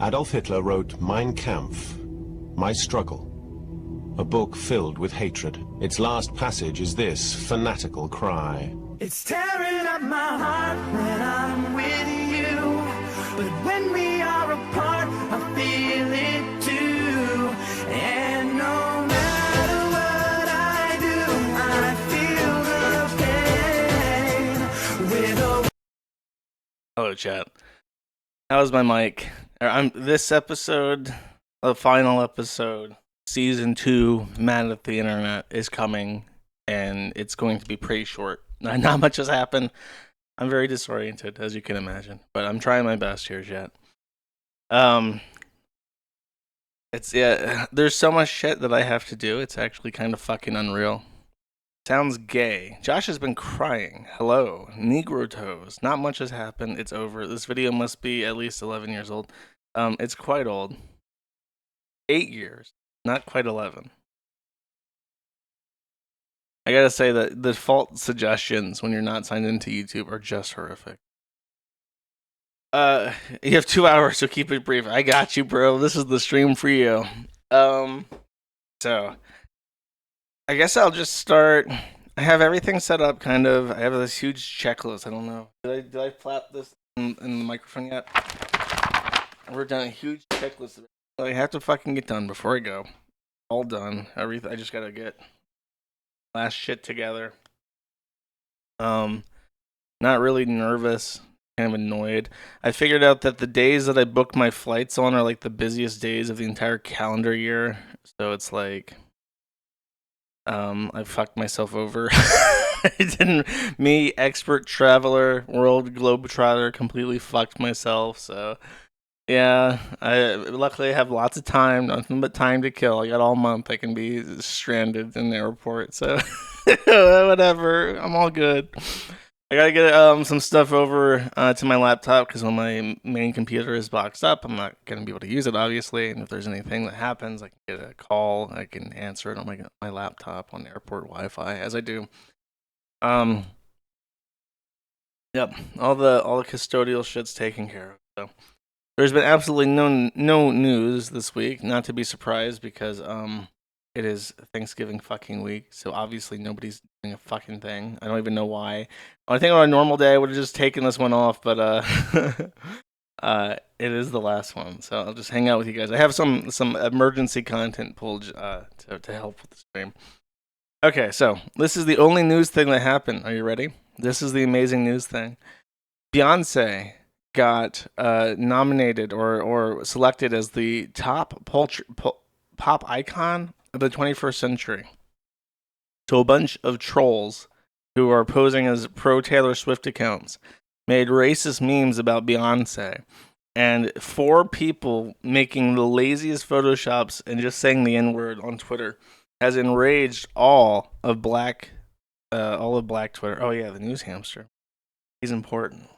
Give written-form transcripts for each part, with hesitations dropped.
Adolf Hitler wrote Mein Kampf, My Struggle, a book filled with hatred. Its last passage is this fanatical cry. It's tearing up my heart when I'm with you, but when we are apart, I feel it too. And no matter what I do, I feel the pain with a... Hello, chat. How's my mic? This episode, the final episode, season 2, Mad at the Internet, is coming, and it's going to be pretty short. Not much has happened. I'm very disoriented, as you can imagine, but I'm trying my best here, chat. There's so much shit that I have to do. It's actually kind of fucking unreal. Sounds gay. Josh has been crying. Hello. Negro toes. Not much has happened. It's over. This video must be at least 11 years old. It's quite old. 8 years. Not quite 11. I gotta say that the default suggestions when you're not signed into YouTube are just horrific. You have 2 hours, so keep it brief. I got you, bro. This is the stream for you. So I guess I'll just start. I have everything set up, kind of. I have this huge checklist. I don't know. Did I flap this in the microphone yet? I wrote down a huge checklist that I have to fucking get done before I go. All done. Everything. I just gotta get last shit together. Not really nervous. Kind of annoyed. I figured out that the days that I book my flights on are like the busiest days of the entire calendar year. So it's like I fucked myself over. Me, expert traveler, world globetrotter, completely fucked myself. So, yeah, I luckily have lots of time, nothing but time to kill. I got all month. I can be stranded in the airport. So, whatever. I'm all good. I gotta get some stuff over to my laptop because when my main computer is boxed up, I'm not gonna be able to use it, obviously. And if there's anything that happens, I can get a call. I can answer it on my laptop on airport Wi-Fi, as I do. Yep, all the custodial shit's taken care of. So there's been absolutely no news this week. Not to be surprised because it is Thanksgiving fucking week, so obviously nobody's doing a fucking thing. I don't even know why. I think on a normal day I would have just taken this one off, but it is the last one, so I'll just hang out with you guys. I have some emergency content pulled to help with the stream. Okay, so this is the only news thing that happened. Are you ready? This is the amazing news thing. Beyonce got nominated or selected as the top pop icon of the 21st century. So a bunch of trolls who are posing as pro Taylor Swift accounts made racist memes about Beyonce, and 4 people making the laziest photoshops and just saying the N-word on Twitter has enraged all of black Twitter. Oh yeah, the news hamster. He's important.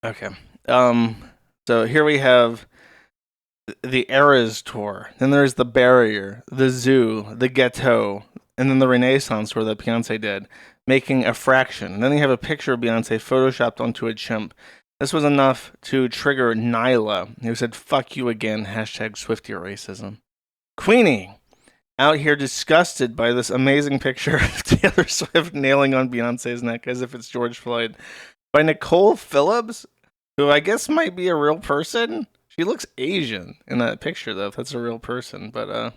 Okay. So here we have the Eras Tour. Then there's the Barrier, the Zoo, the Ghetto, and then the Renaissance tour that Beyonce did, making a fraction. And then you have a picture of Beyonce photoshopped onto a chimp. This was enough to trigger Nyla, who said, "Fuck you again," #Swiftie racism. Queenie, out here disgusted by this amazing picture of Taylor Swift nailing on Beyonce's neck as if it's George Floyd, by Nicole Phillips, who I guess might be a real person. She looks Asian in that picture, though, if that's a real person. But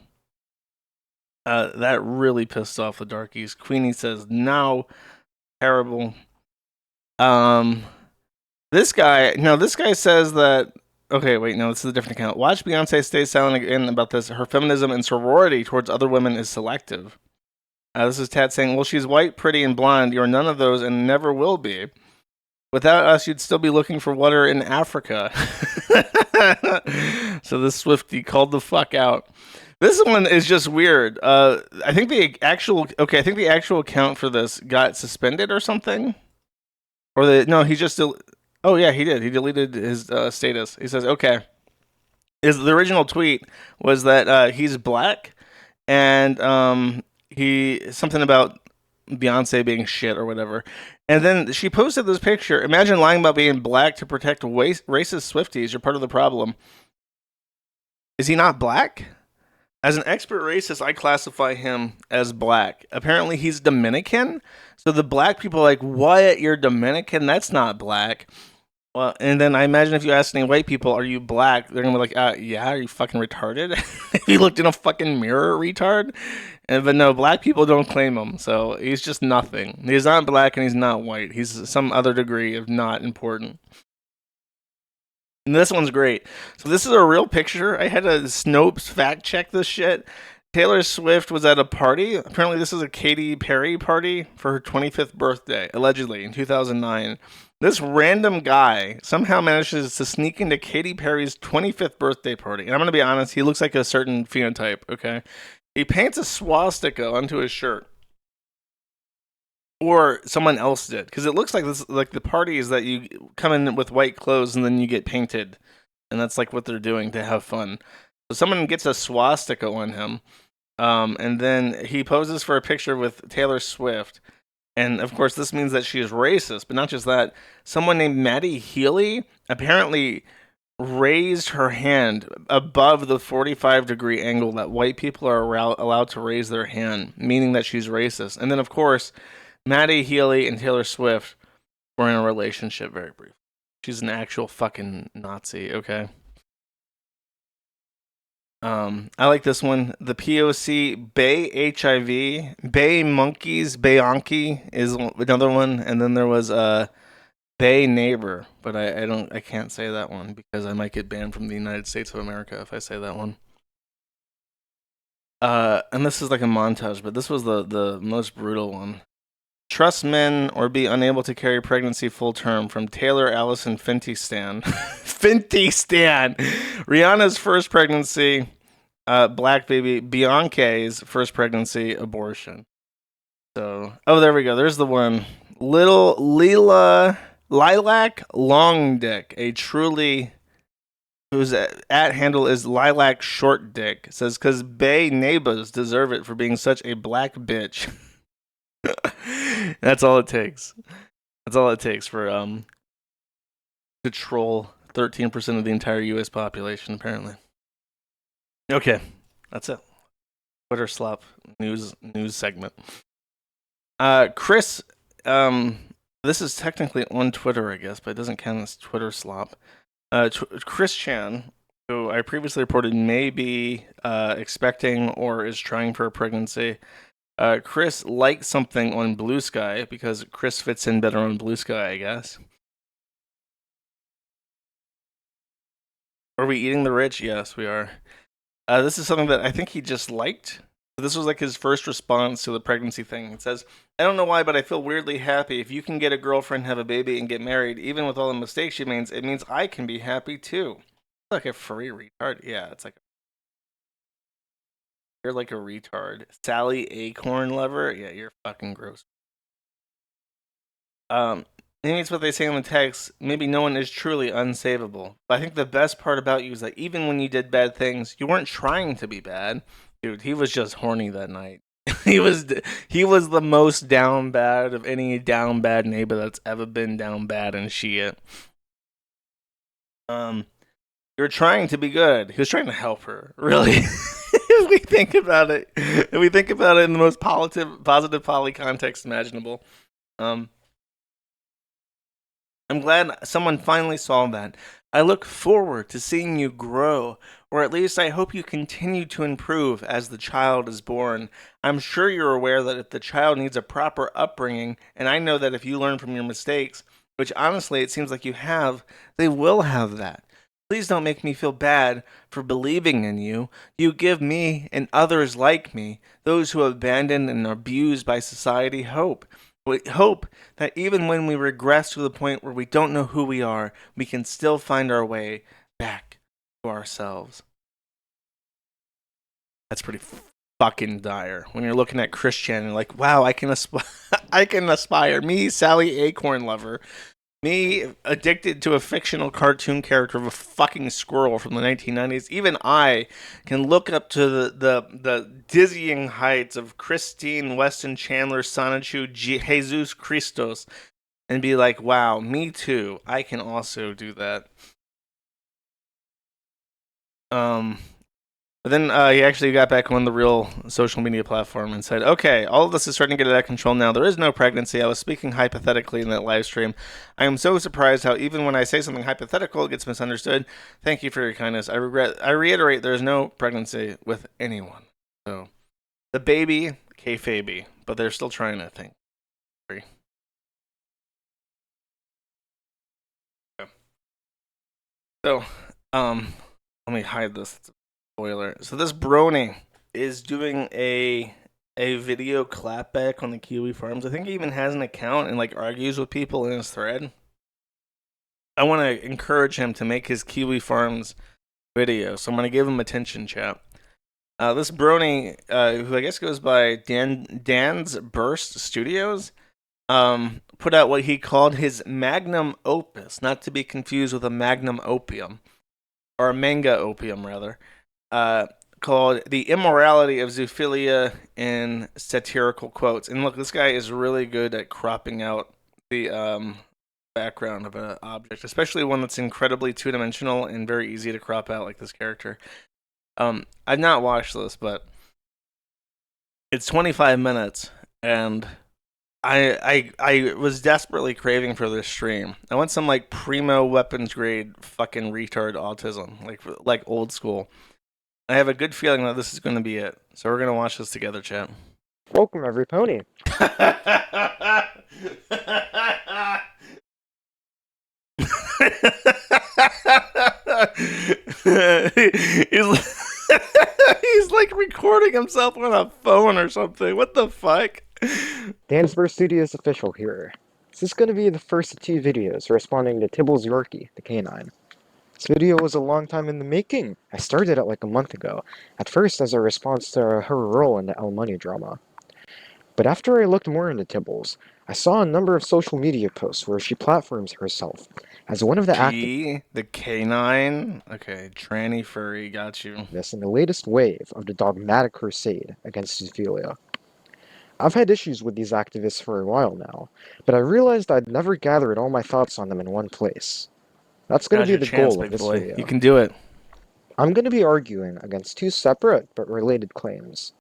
that really pissed off the darkies. Queenie says, no. Terrible. This guy says that... Okay, wait, no, this is a different account. Watch Beyonce stay silent again about this. Her feminism and sorority towards other women is selective. This is Tat saying, well, she's white, pretty, and blonde. You're none of those and never will be. Without us, you'd still be looking for water in Africa. So this Swiftie called the fuck out. This one is just weird. I think the actual account for this got suspended or something. He just oh yeah, he did. He deleted his status. He says, okay. The original tweet was that he's black and he something about Beyonce being shit or whatever. And then she posted this picture. Imagine lying about being black to protect racist Swifties. You're part of the problem. Is he not black? As an expert racist, I classify him as black. Apparently, he's Dominican. So the black people are like, what? You're Dominican? That's not black. Well, and then I imagine if you ask any white people, are you black? They're going to be like, yeah, are you fucking retarded? If you looked in a fucking mirror, retard? But no, black people don't claim him. So he's just nothing. He's not black and he's not white. He's some other degree of not important. And this one's great. So this is a real picture. I had to Snopes fact check this shit. Taylor Swift was at a party. Apparently this is a Katy Perry party for her 25th birthday, allegedly, in 2009. This random guy somehow manages to sneak into Katy Perry's 25th birthday party. And I'm going to be honest, he looks like a certain phenotype, okay? He paints a swastika onto his shirt. Or someone else did, because it looks like this, like the parties that you come in with white clothes and then you get painted, and that's like what they're doing to have fun. So someone gets a swastika on him, and then he poses for a picture with Taylor Swift, and of course this means that she is racist. But not just that, someone named Maddie Healy apparently raised her hand above the 45-degree angle that white people are allowed to raise their hand, meaning that she's racist. And then of course, Maddie Healy and Taylor Swift were in a relationship very briefly. She's an actual fucking Nazi, okay? I like this one. The POC Bay HIV, Bay Monkeys, Beyoncé is another one, and then there was Bay Neighbor, but I can't say that one because I might get banned from the United States of America if I say that one. And this is like a montage, but this was the most brutal one. Trust men or be unable to carry pregnancy full term from Taylor Allison Fenty Stan. Fenty Stan! Rihanna's first pregnancy, black baby. Beyoncé's first pregnancy, abortion. So, oh, there we go. There's the one. Little Lilac Long Dick, a truly, whose at handle is Lilac Short Dick, says, because Bay neighbors deserve it for being such a black bitch. That's all it takes. That's all it takes for to troll 13% of the entire U.S. population, apparently. Okay, that's it. Twitter slop news segment. Chris, this is technically on Twitter, I guess, but it doesn't count as Twitter slop. Chris Chan, who I previously reported may be expecting or is trying for a pregnancy. Chris liked something on Blue Sky because Chris fits in better on Blue Sky, I guess. Are we eating the rich? Yes, we are. This is something that I think he just liked. This was like his first response to the pregnancy thing. It says, I don't know why, but I feel weirdly happy. If you can get a girlfriend, have a baby, and get married, even with all the mistakes she makes, it means I can be happy too. It's like a furry retard. Yeah, it's like you're like a retard. Sally Acorn Lover? Yeah, you're fucking gross. Maybe it's what they say in the text. Maybe no one is truly unsavable. But I think the best part about you is that even when you did bad things, you weren't trying to be bad. Dude, he was just horny that night. he was the most down bad of any down bad neighbor that's ever been down bad in shit. You're trying to be good. He was trying to help her, really. If we think about it in the most positive poly context imaginable. I'm glad someone finally saw that. I look forward to seeing you grow, or at least I hope you continue to improve as the child is born. I'm sure you're aware that if the child needs a proper upbringing, and I know that if you learn from your mistakes, which honestly it seems like you have, they will have that. Please don't make me feel bad for believing in you. You give me and others like me, those who are abandoned and abused by society, hope. We hope that even when we regress to the point where we don't know who we are, we can still find our way back to ourselves. That's pretty fucking dire. When you're looking at Christian and like, wow, I can aspire. Me, Sally Acorn Lover, Me addicted to a fictional cartoon character of a fucking squirrel from the 1990s. Even I can look up to the dizzying heights of Christine Weston Chandler Sonichu Jesus Christos and be like, wow, me too. I can also do that. But then he actually got back on the real social media platform and said, okay, all of this is starting to get out of control now. There is no pregnancy. I was speaking hypothetically in that live stream. I am so surprised how even when I say something hypothetical, it gets misunderstood. Thank you for your kindness. I reiterate, there is no pregnancy with anyone. So, the baby, kayfabe, but they're still trying to think. So, let me hide this. Spoiler. So this Brony is doing a video clapback on the Kiwi Farms. I think he even has an account and like argues with people in his thread. I want to encourage him to make his Kiwi Farms video, so I'm going to give him attention, chat. This Brony, who I guess goes by Dan's Burst Studios, put out what he called his magnum opus, not to be confused with a magnum opium, or a manga opium rather. Called The Immorality of Zoophilia in Satirical Quotes. And look, this guy is really good at cropping out the background of an object, especially one that's incredibly two-dimensional and very easy to crop out like this character. I've not watched this, but it's 25 minutes, and I was desperately craving for this stream. I want some like primo weapons grade fucking retard autism, like old school. I have a good feeling that this is going to be it. So we're going to watch this together, chat. Welcome, every pony. He's like recording himself on a phone or something. What the fuck? Dan's Burst Studios official here. This is going to be the first of 2 videos responding to Tibbles Yorkie, the canine. This video was a long time in the making. I started it like a month ago, at first as a response to her role in the El Money drama. But after I looked more into Tibbles, I saw a number of social media posts where she platforms herself as one of the activists. The canine? Okay, tranny furry, got you. This in the latest wave of the dogmatic crusade against zoophilia. I've had issues with these activists for a while now, but I realized I'd never gathered all my thoughts on them in one place. That's going to be the goal of this video. You can do it. I'm going to be arguing against 2 separate but related claims.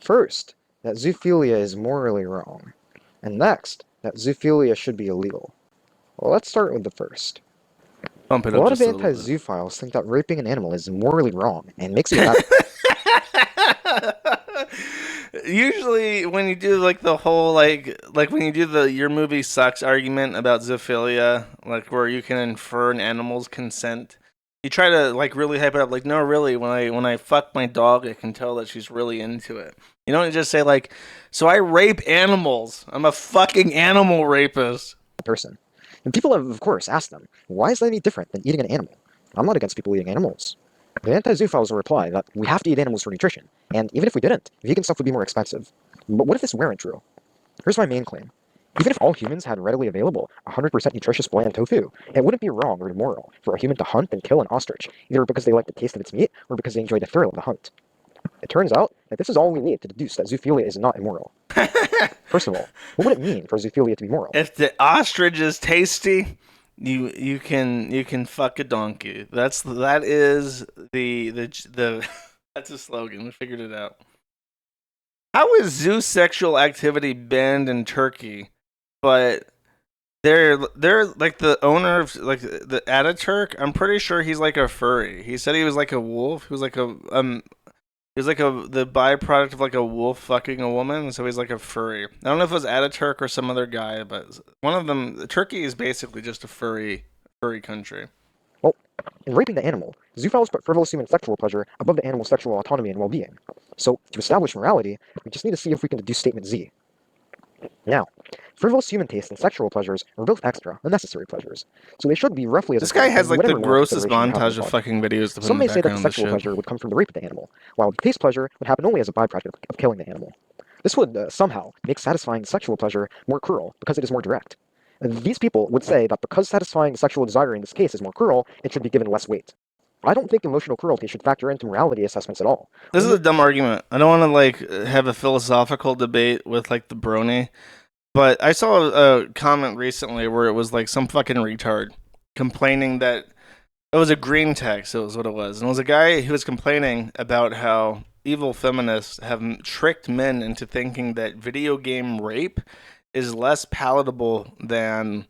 First, that zoophilia is morally wrong, and next, that zoophilia should be illegal. Well, let's start with the first. A lot of anti-zoophiles think that raping an animal is morally wrong and makes it bad. Usually, when you do like the whole like when you do the your movie sucks argument about zoophilia, like where you can infer an animal's consent, you try to like really hype it up. Like, no, really, when I fuck my dog, I can tell that she's really into it. You don't just say like, so I rape animals. I'm a fucking animal rapist. Person. And people have, of course, asked them, why is that any different than eating an animal? I'm not against people eating animals. The anti-zoophiles will reply that we have to eat animals for nutrition, and even if we didn't, vegan stuff would be more expensive. But what if this weren't true? Here's my main claim. Even if all humans had readily available 100% nutritious bland tofu, it wouldn't be wrong or immoral for a human to hunt and kill an ostrich, either because they like the taste of its meat or because they enjoy the thrill of the hunt. It turns out that this is all we need to deduce that zoophilia is not immoral. First of all, what would it mean for zoophilia to be moral? If the ostrich is tasty, you can fuck a donkey. That is the that's a slogan. We figured it out. How is zoosexual activity banned in Turkey, but they're like the owner of like the Ataturk? I'm pretty sure he's like a furry. He said he was like a wolf. He was like the byproduct of like a wolf fucking a woman, so he's like a furry. I don't know if it was Ataturk or some other guy, but one of them. Turkey is basically just a furry country. Well, in raping the animal, zoophiles put frivolous human sexual pleasure above the animal's sexual autonomy and well-being. So, to establish morality, we just need to see if we can deduce statement Z. Now, frivolous human taste and sexual pleasures are both extra, unnecessary pleasures, so they should be roughly as. This guy has like the grossest montage of fucking videos. Some may say that the sexual pleasure would come from the rape of the animal, while the taste pleasure would happen only as a byproduct of killing the animal. This would somehow make satisfying sexual pleasure more cruel because it is more direct. These people would say that because satisfying sexual desire in this case is more cruel, it should be given less weight. I don't think emotional cruelty should factor into morality assessments at all. This is a dumb argument. I don't want to like have a philosophical debate with like the Brony, but I saw a comment recently where it was like some fucking retard complaining that it was a green text. It was what it was, and it was a guy who was complaining about how evil feminists have tricked men into thinking that video game rape is less palatable than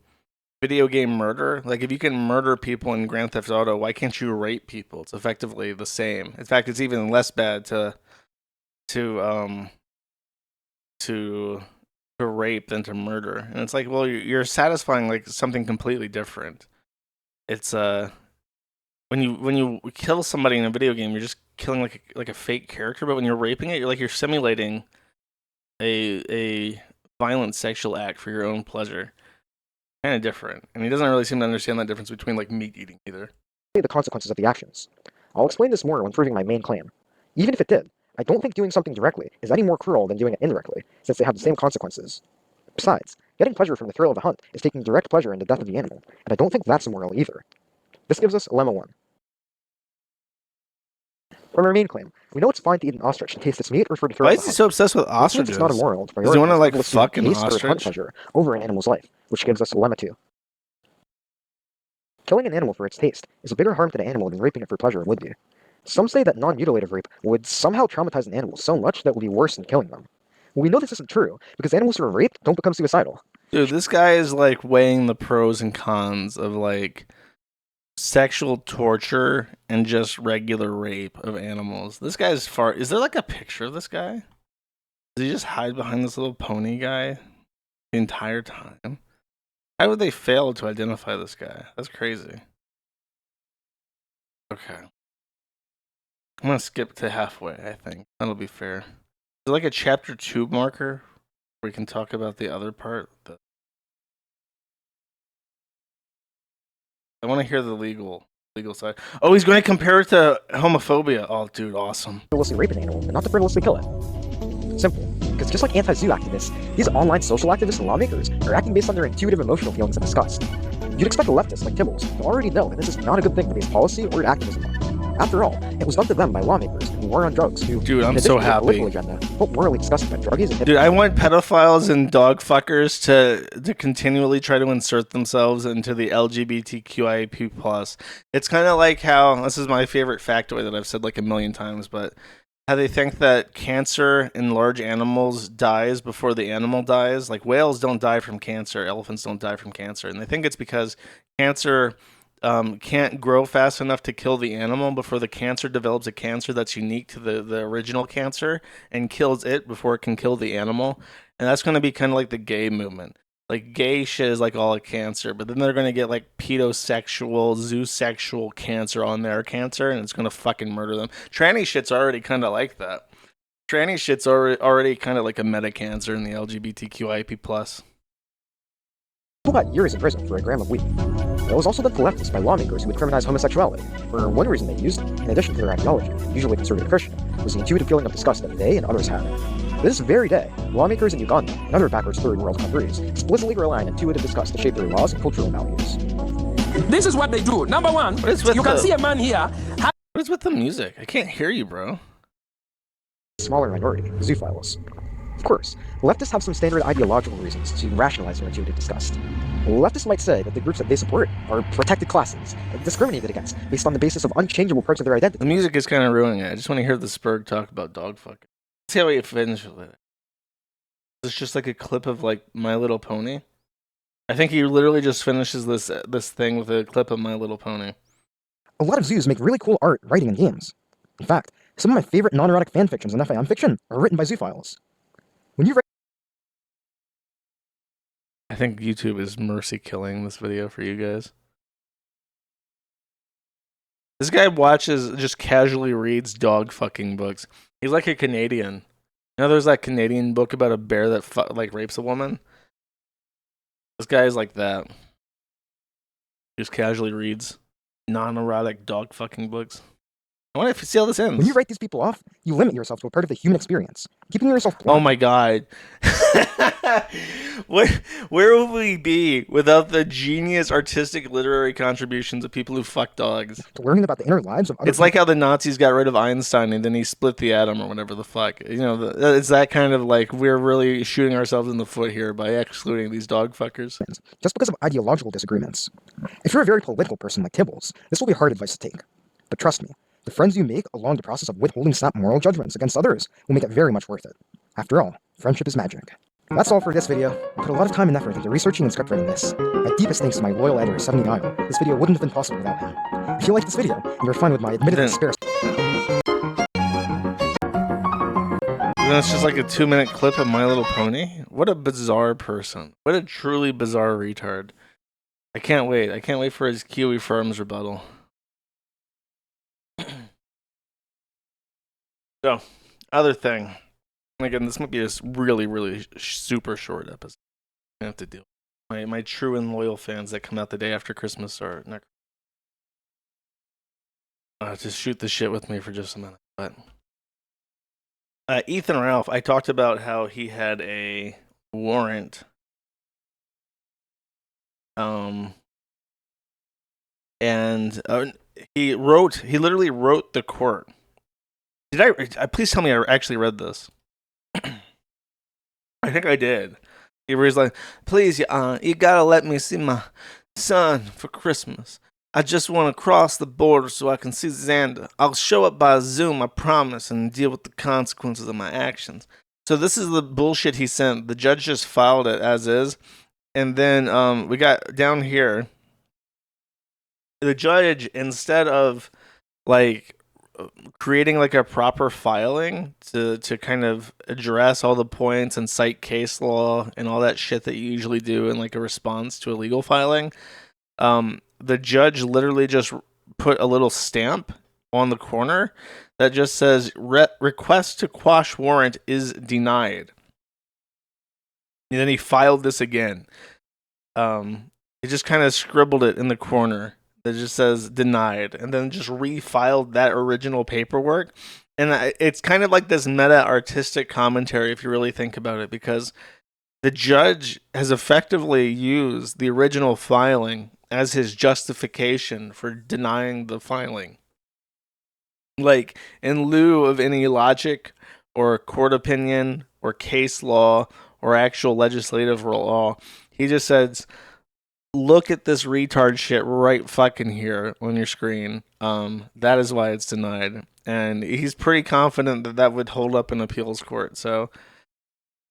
video game murder. Like, if you can murder people in Grand Theft Auto, why can't you rape people? It's effectively the same. In fact, it's even less bad to rape than to murder. And it's like, well, you're satisfying like something completely different. It's when you kill somebody in a video game, you're just killing like a fake character. But when you're raping it, you're simulating a violent sexual act for your own pleasure. Kind of different, and he doesn't really seem to understand that difference between like meat eating either. The consequences of the actions. I'll explain this more when proving my main claim. Even if it did, I don't think doing something directly is any more cruel than doing it indirectly, since they have the same consequences. Besides, getting pleasure from the thrill of a hunt is taking direct pleasure in the death of the animal, and I don't think that's immoral either. This gives us Lemma 1. From our main claim, we know it's fine to eat an ostrich and taste its meat or for the thrill Why of is the he hunt. so obsessed with ostriches? It's not immoral to Does he want to prioritize like animals' fuck an taste or hunt ostrich? pleasure over an animal's life, which gives us Lemma 2. Killing an animal for its taste is a bigger harm to the animal than raping it for pleasure would be. Some say that non-mutilative rape would somehow traumatize an animal so much that it would be worse than killing them. We know this isn't true, because animals who are raped don't become suicidal. Dude, this guy is like weighing the pros and cons of like sexual torture and just regular rape of animals. This guy's far. Is there like a picture of this guy? Does he just hide behind this little pony guy the entire time? How would they fail to identify this guy? That's crazy. Okay. I'm gonna skip to halfway, I think. That'll be fair. Is there like a chapter 2 marker where we can talk about the other part? I want to hear the legal side. Oh, he's going to compare it to homophobia. Oh, dude, awesome. Frivolously rape an animal, and not to frivolously kill it. Simple. Because just like anti-zoo activists, these online social activists and lawmakers are acting based on their intuitive emotional feelings of disgust. You'd expect a leftist like Tibbles to already know that this is not a good thing to base policy or activism on. After all, it was done to them by lawmakers who were on drugs who, Dude, I'm in so addition to their happy. political agenda, felt morally disgusted by druggies and Dude, I want pedophiles and dog fuckers to continually try to insert themselves into the LGBTQIP+. It's kind of like how, this is my favorite factoid that I've said like a million times, but how they think that cancer in large animals dies before the animal dies. Like whales don't die from cancer, elephants don't die from cancer. And they think it's because cancer can't grow fast enough to kill the animal before the cancer develops a cancer that's unique to the original cancer and kills it before it can kill the animal. And that's going to be kind of like the gay movement. Like gay shit is like all a cancer, but then they're going to get like pedosexual, zoosexual cancer on their cancer, and it's going to fucking murder them. Tranny shit's already kind of like that. Tranny shit's already kind of like a meta cancer in the LGBTQIP+. People got years in prison for a gram of weed. It was also done to leftists by lawmakers who would criminalize homosexuality, for one reason they used, in addition to their ideology, usually conservative Christian, was the intuitive feeling of disgust that they and others had. This very day, lawmakers in Uganda and other backwards third world countries explicitly rely on intuitive disgust to shape their laws and cultural values. This is what they do. Number one, you can see a man here. What is with the music? I can't hear you, bro. Smaller minority, zoophiles. Of course, leftists have some standard ideological reasons to rationalize their intuitive disgust. Leftists might say that the groups that they support are protected classes, discriminated against, based on the basis of unchangeable parts of their identity. The music is kind of ruining it. I just want to hear the Spurg talk about dog fucking. Let's see how he finishes with it. It's just like a clip of like My Little Pony. I think he literally just finishes this thing with a clip of My Little Pony. A lot of zoos make really cool art, writing, and games. In fact, some of my favorite non-erotic fanfictions and FAM fiction are written by zoophiles. When you write I think YouTube is mercy killing this video for you guys. This guy just casually reads dog fucking books. He's like a Canadian. You know, there's that Canadian book about a bear that like rapes a woman. This guy is like that. Just casually reads non-erotic dog fucking books. I want to see how this ends. When you write these people off, you limit yourself to a part of the human experience, keeping yourself blind. Oh my god. Where would we be without the genius artistic literary contributions of people who fuck dogs? Learning about the inner lives of other It's like how the Nazis got rid of Einstein and then he split the atom or whatever the fuck. You know, it's that kind of like we're really shooting ourselves in the foot here by excluding these dog fuckers. just because of ideological disagreements. If you're a very political person like Tibbles, this will be hard advice to take. But trust me, the friends you make along the process of withholding snap moral judgments against others will make it very much worth it. After all, friendship is magic. That's all for this video. I put a lot of time and effort into researching and scriptwriting this. My deepest thanks to my loyal editor, 70 Isle. This video wouldn't have been possible without him. If you like this video, and you're fine with my admitted spare... That's just like a 2-minute clip of My Little Pony? What a bizarre person. What a truly bizarre retard. I can't wait. I can't wait for his Kiwi Farms rebuttal. So, other thing. And again, this might be a really, really super short episode. I have to deal with my true and loyal fans that come out the day after Christmas are not. Just shoot the shit with me for just a minute. But Ethan Ralph, I talked about how he had a warrant. And he literally wrote the court. Did I please tell me I actually read this? I think I did. He was like, please, you gotta let me see my son for Christmas. I just want to cross the border so I can see Xander. I'll show up by Zoom, I promise, and deal with the consequences of my actions. So this is the bullshit he sent. The judge just filed it as is. And then we got down here. The judge, instead of like creating like a proper filing to kind of address all the points and cite case law and all that shit that you usually do in like a response to a legal filing, the judge literally just put a little stamp on the corner that just says request to quash warrant is denied. And then he filed this again. He just kind of scribbled it in the corner that just says denied, and then just refiled that original paperwork. And it's kind of like this meta artistic commentary if you really think about it, because the judge has effectively used the original filing as his justification for denying the filing. Like, in lieu of any logic or court opinion or case law or actual legislative law, he just says, look at this retard shit right fucking here on your screen. That is why it's denied. And he's pretty confident that that would hold up in appeals court. So,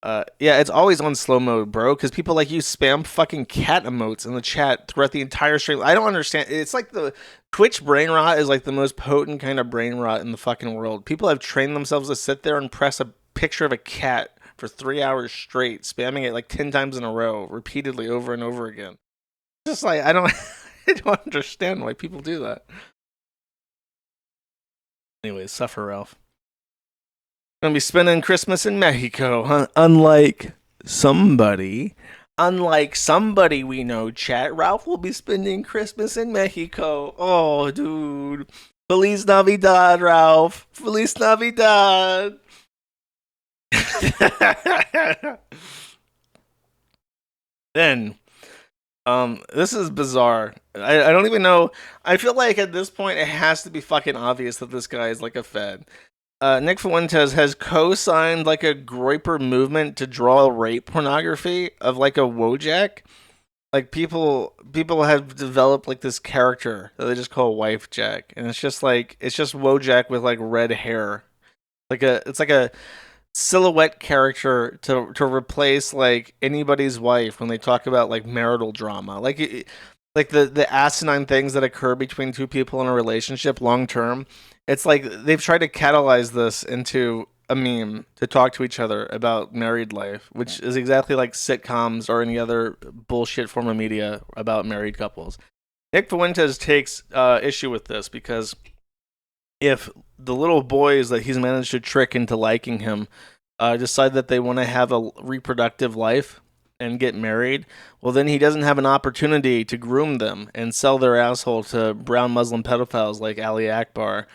yeah, it's always on slow mode, bro, because people like you spam fucking cat emotes in the chat throughout the entire stream. I don't understand. It's like the Twitch brain rot is like the most potent kind of brain rot in the fucking world. People have trained themselves to sit there and press a picture of a cat for 3 hours straight, spamming it like 10 times in a row, repeatedly over and over again. Just like, I don't understand why people do that. Anyways, suffer Ralph. Gonna be spending Christmas in Mexico, huh? Unlike somebody we know, chat, Ralph will be spending Christmas in Mexico. Oh, dude. Feliz Navidad, Ralph. Feliz Navidad. Then, this is bizarre. I don't even know. I feel like at this point it has to be fucking obvious that this guy is like a fed. Nick Fuentes has co-signed like a Groyper movement to draw rape pornography of like a Wojak. Like people have developed like this character that they just call Wife Jack, and it's just Wojak with like red hair. It's like a silhouette character to replace like anybody's wife when they talk about like marital drama, like the asinine things that occur between two people in a relationship long term. It's like they've tried to catalyze this into a meme to talk to each other about married life, which is exactly like sitcoms or any other bullshit form of media about married couples. Nick Fuentes takes issue with this because if the little boys that he's managed to trick into liking him decide that they want to have a reproductive life and get married, well, then he doesn't have an opportunity to groom them and sell their asshole to brown Muslim pedophiles like Ali Akbar.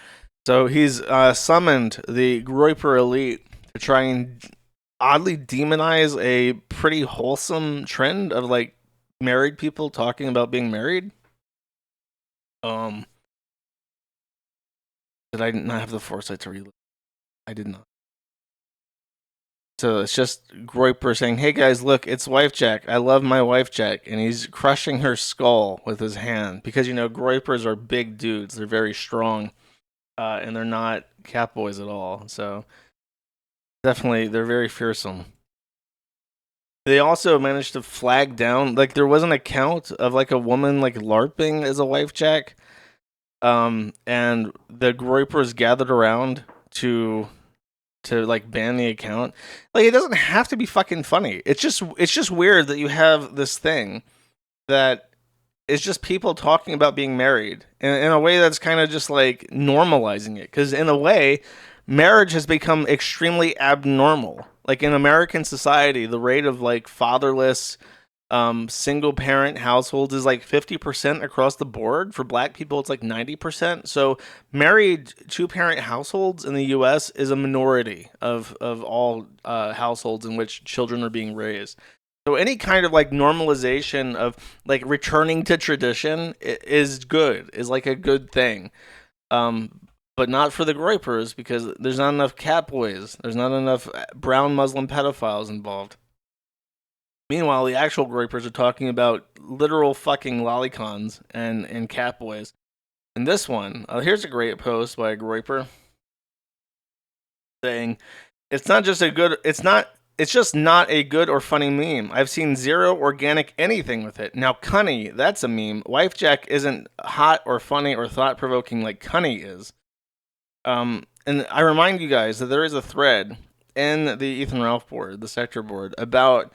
So he's summoned the Groyper elite to try and oddly demonize a pretty wholesome trend of like married people talking about being married. Did I not have the foresight to read? I did not. So it's just Groyper saying, "Hey guys, look, it's Wife Jack. I love my Wife Jack," and he's crushing her skull with his hand because Groypers are big dudes. They're very strong, and they're not cat boys at all. So definitely, they're very fearsome. They also managed to flag down, like there was an account of like a woman like LARPing as a Wife Jack, and the Groypers gathered around to like ban the account. Like it doesn't have to be fucking funny. It's just weird that you have this thing that is just people talking about being married in a way that's kind of just like normalizing it. Because in a way, marriage has become extremely abnormal. Like in American society, the rate of like fatherless single parent households is like 50% across the board. For black people, it's like 90%. So married two parent households in the US is a minority of all households in which children are being raised. So any kind of like normalization of like returning to tradition is good, is like a good thing. But not for the Groypers because there's not enough cat boys. There's not enough brown Muslim pedophiles involved. Meanwhile, the actual Groypers are talking about literal fucking lollicons and cat boys. And this one, here's a great post by a Groyper saying, it's just not a good or funny meme. I've seen zero organic anything with it. Now, Cunny, that's a meme. Wife Jack isn't hot or funny or thought-provoking like Cunny is. And I remind you guys that there is a thread in the Ethan Ralph board, the sector board, about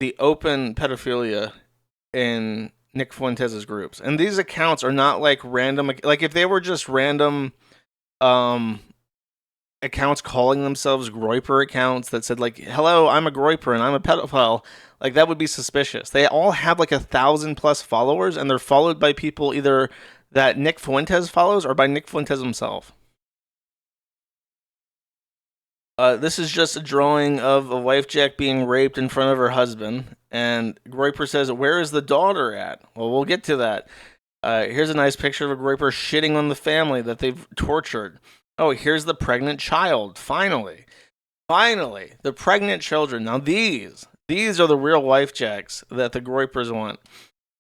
the open pedophilia in Nick Fuentes' groups. And these accounts are not like random, like if they were just random accounts calling themselves Groyper accounts that said like, hello, I'm a Groyper and I'm a pedophile, like that would be suspicious. They all have like 1,000+ followers and they're followed by people either that Nick Fuentes follows or by Nick Fuentes himself. This is just a drawing of a Wife Jack being raped in front of her husband. And Groyper says, where is the daughter at? Well, we'll get to that. Here's a nice picture of a Groyper shitting on the family that they've tortured. Oh, here's the pregnant child. Finally, the pregnant children. Now these are the real Wife Jacks that the Groypers want.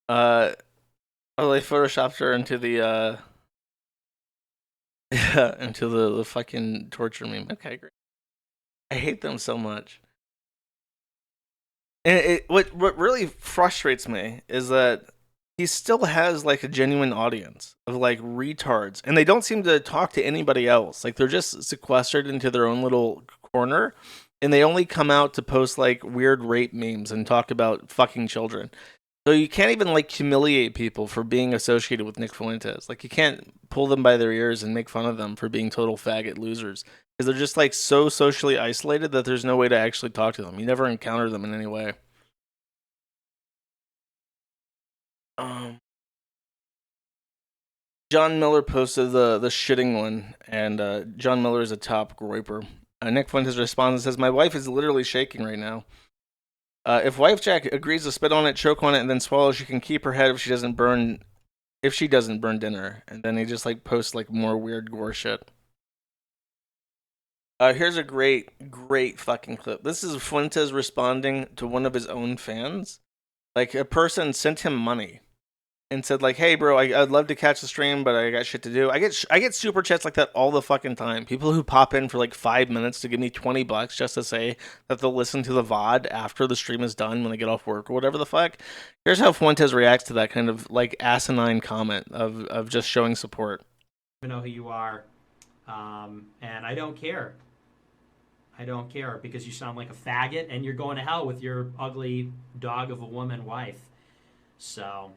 Oh, they photoshopped her into the into the fucking torture meme. Okay, great. I hate them so much. And what really frustrates me is that he still has like a genuine audience of like retards, and they don't seem to talk to anybody else. Like they're just sequestered into their own little corner, and they only come out to post like weird rape memes and talk about fucking children. So you can't even like humiliate people for being associated with Nick Fuentes. Like you can't pull them by their ears and make fun of them for being total faggot losers. Because they're just like so socially isolated that there's no way to actually talk to them. You never encounter them in any way. John Miller posted the shitting one, and John Miller is a top Groyper. Nick Fuentes responds and says, my wife is literally shaking right now. If Wife Jack agrees to spit on it, choke on it, and then swallow, she can keep her head if she doesn't burn dinner. And then he just like posts like more weird gore shit. Here's a great fucking clip. This is Fuentes responding to one of his own fans. Like a person sent him money and said like, hey bro, I'd love to catch the stream, but I got shit to do. I get super chats like that all the fucking time. People who pop in for like 5 minutes to give me $20 just to say that they'll listen to the VOD after the stream is done when they get off work or whatever the fuck. Here's how Fuentes reacts to that kind of like asinine comment of just showing support. I know who you are, and I don't care. I don't care because you sound like a faggot and you're going to hell with your ugly dog of a woman wife. So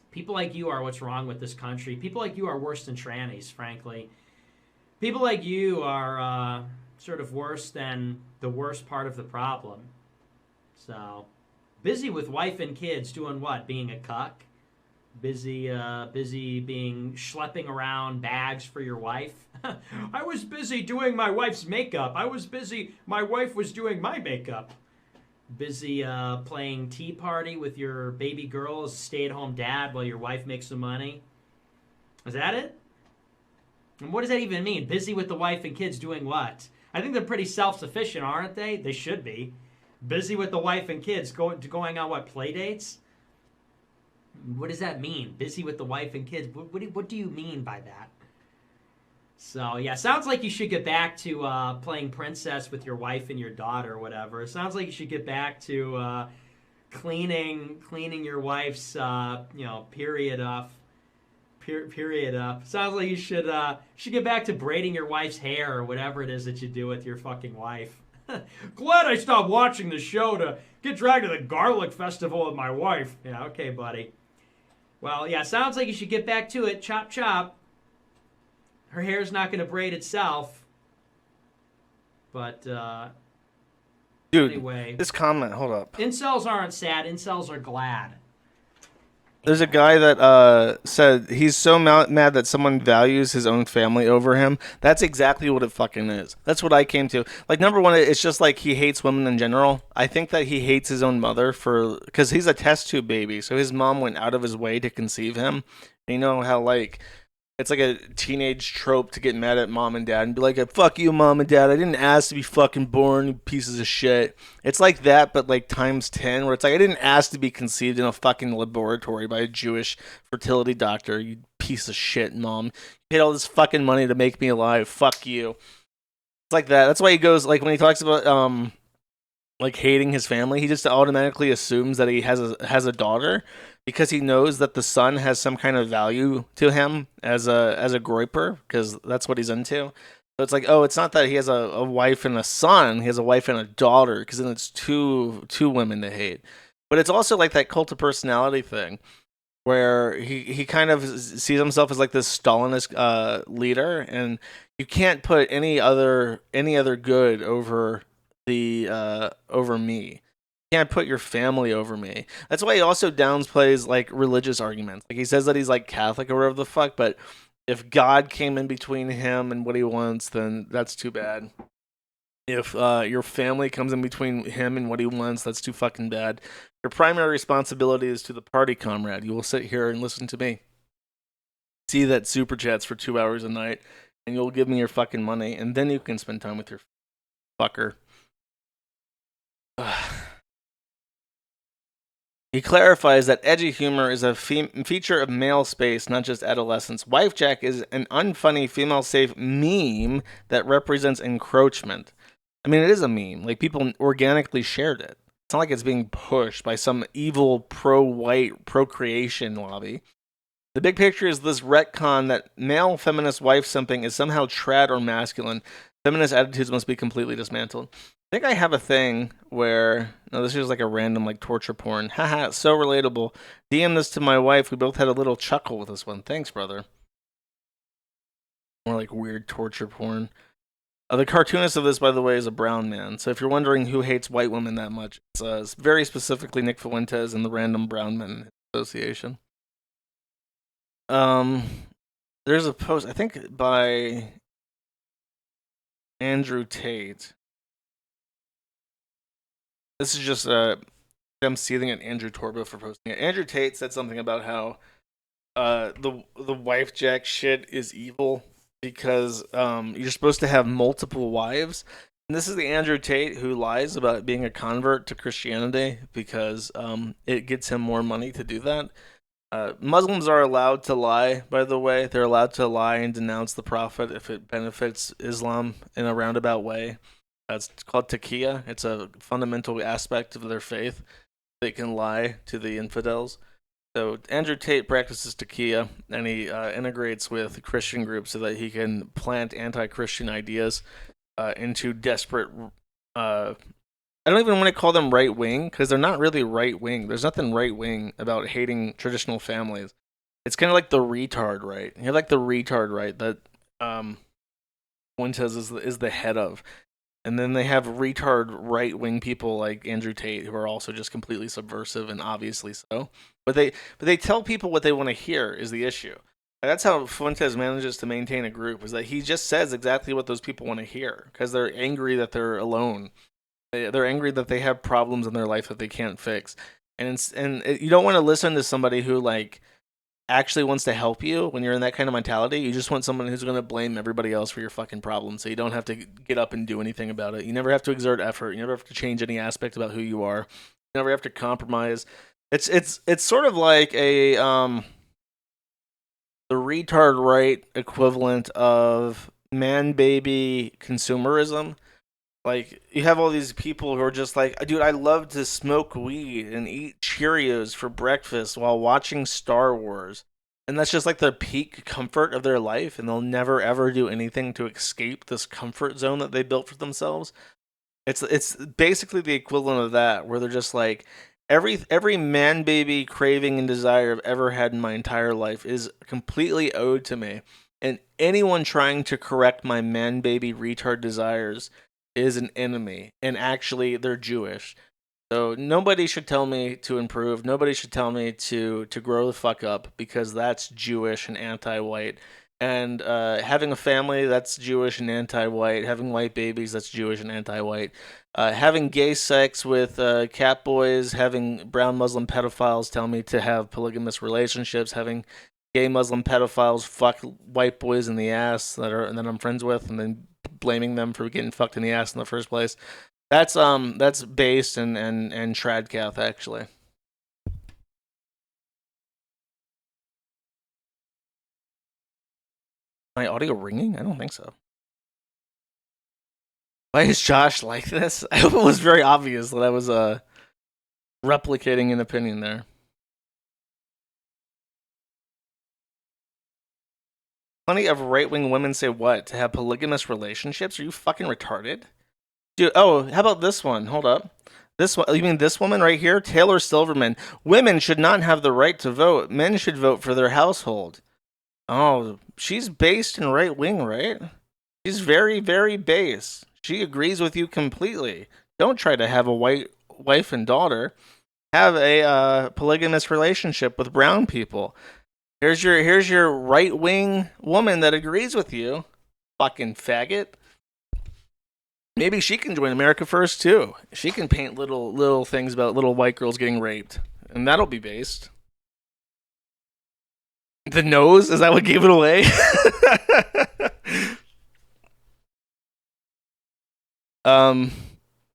people like you are what's wrong with this country. People like you are worse than trannies, frankly. People like you are sort of worse than the worst part of the problem. So busy with wife and kids doing what? Being a cuck? Busy being schlepping around bags for your wife. I was busy doing my wife's makeup. I was busy. My wife was doing my makeup. Busy playing tea party with your baby girl as a stay-at-home dad while your wife makes some money. Is that it? And what does that even mean? Busy with the wife and kids doing what? I think they're pretty self-sufficient, aren't they? They should be. Busy with the wife and kids going on what, play dates? What does that mean? Busy with the wife and kids. What do you mean by that? So, yeah, sounds like you should get back to playing princess with your wife and your daughter or whatever. It sounds like you should get back to cleaning your wife's, period up. Sounds like you should get back to braiding your wife's hair or whatever it is that you do with your fucking wife. Glad I stopped watching the show to get dragged to the garlic festival with my wife. Yeah, okay, buddy. Well, yeah, sounds like you should get back to it. Chop, chop. Her hair's not going to braid itself. But, dude, anyway. this comment, hold up. Incels aren't sad. Incels are glad. There's a guy that said he's so mad that someone values his own family over him. That's exactly what it fucking is. That's what I came to. Like, number one, it's just like he hates women in general. I think that he hates his own mother because he's a test tube baby. So his mom went out of his way to conceive him. And you know how, like, it's like a teenage trope to get mad at mom and dad and be like, fuck you, mom and dad. I didn't ask to be fucking born, you pieces of shit. It's like that, but like times 10, where it's like, I didn't ask to be conceived in a fucking laboratory by a Jewish fertility doctor, you piece of shit, mom. You paid all this fucking money to make me alive. Fuck you. It's like that. That's why he goes, like, when he talks about, like, hating his family, he just automatically assumes that he has a daughter, because he knows that the son has some kind of value to him as a Groyper, because that's what he's into. So it's like, oh, it's not that he has a wife and a son, he has a wife and a daughter, because then it's two women to hate. But it's also like that cult of personality thing, where he kind of sees himself as like this Stalinist leader, and you can't put any other good over me. Can't put your family over me. That's why he also downplays like religious arguments. Like, he says that he's like Catholic or whatever the fuck, but if God came in between him and what he wants, then that's too bad. If your family comes in between him and what he wants, that's too fucking bad. Your primary responsibility is to the party, comrade. You will sit here and listen to me. See that super chats for 2 hours a night, and you'll give me your fucking money, and then you can spend time with your fucker. He clarifies that edgy humor is a feature of male space, not just adolescence. Wife Jack is an unfunny, female-safe meme that represents encroachment. I mean, it is a meme. Like, people organically shared it. It's not like it's being pushed by some evil pro-white procreation lobby. The big picture is this retcon that male feminist wife simping is somehow trad or masculine. Feminist attitudes must be completely dismantled. I think I have a thing where, no, this is like a random like torture porn. Haha, so relatable. DM this to my wife. We both had a little chuckle with this one. Thanks, brother. More like weird torture porn. The cartoonist of this, by the way, is a brown man. So if you're wondering who hates white women that much, it's very specifically Nick Fuentes and the Random Brown Men Association. There's a post, I think, by Andrew Tate. This is just them seething at Andrew Torba for posting it. Andrew Tate said something about how the wife jack shit is evil because you're supposed to have multiple wives. And this is the Andrew Tate who lies about being a convert to Christianity because it gets him more money to do that. Muslims are allowed to lie, by the way. They're allowed to lie and denounce the Prophet if it benefits Islam in a roundabout way. It's called taqiyya. It's a fundamental aspect of their faith. They can lie to the infidels. So Andrew Tate practices taqiyya, and he integrates with Christian groups so that he can plant anti-Christian ideas into desperate... I don't even want to call them right-wing, because they're not really right-wing. There's nothing right-wing about hating traditional families. It's kind of like the retard right. You're like the retard right that Fuentes is the head of. And then they have retard right-wing people like Andrew Tate who are also just completely subversive and obviously so. But they tell people what they want to hear is the issue. And that's how Fuentes manages to maintain a group, is that he just says exactly what those people want to hear because they're angry that they're alone. They're angry that they have problems in their life that they can't fix. You don't want to listen to somebody who like actually wants to help you when you're in that kind of mentality. You just want someone who's going to blame everybody else for your fucking problems, so you don't have to get up and do anything about it. You never have to exert effort. You never have to change any aspect about who you are. You never have to compromise. It's sort of like a the retard right equivalent of man baby consumerism. Like, you have all these people who are just like, dude, I love to smoke weed and eat Cheerios for breakfast while watching Star Wars. And that's just like the peak comfort of their life, and they'll never ever do anything to escape this comfort zone that they built for themselves. It's basically the equivalent of that, where they're just like, every man baby craving and desire I've ever had in my entire life is completely owed to me. And anyone trying to correct my man baby retard desires is an enemy, and actually they're Jewish. So nobody should tell me to improve. Nobody should tell me to grow the fuck up, because that's Jewish and anti-white. And having a family, that's Jewish and anti-white. Having white babies, that's Jewish and anti-white. Having gay sex with cat boys, having brown Muslim pedophiles tell me to have polygamous relationships, having gay Muslim pedophiles fuck white boys in the ass that I'm friends with, and then blaming them for getting fucked in the ass in the first place. That's based and tradcath, actually. My audio ringing? I don't think so. Why is Josh like this? I hope it was very obvious that I was replicating an opinion there. Plenty of right-wing women say what? To have polygamous relationships? Are you fucking retarded? Dude, oh, how about this one? Hold up. This one, you mean this woman right here? Taylor Silverman. Women should not have the right to vote. Men should vote for their household. Oh, she's based in right-wing, right? She's very, very base. She agrees with you completely. Don't try to have a white wife and daughter. Have a polygamous relationship with brown people. Here's your right-wing woman that agrees with you, fucking faggot. Maybe she can join America First too. She can paint little things about little white girls getting raped, and that'll be based. The nose, is that what gave it away?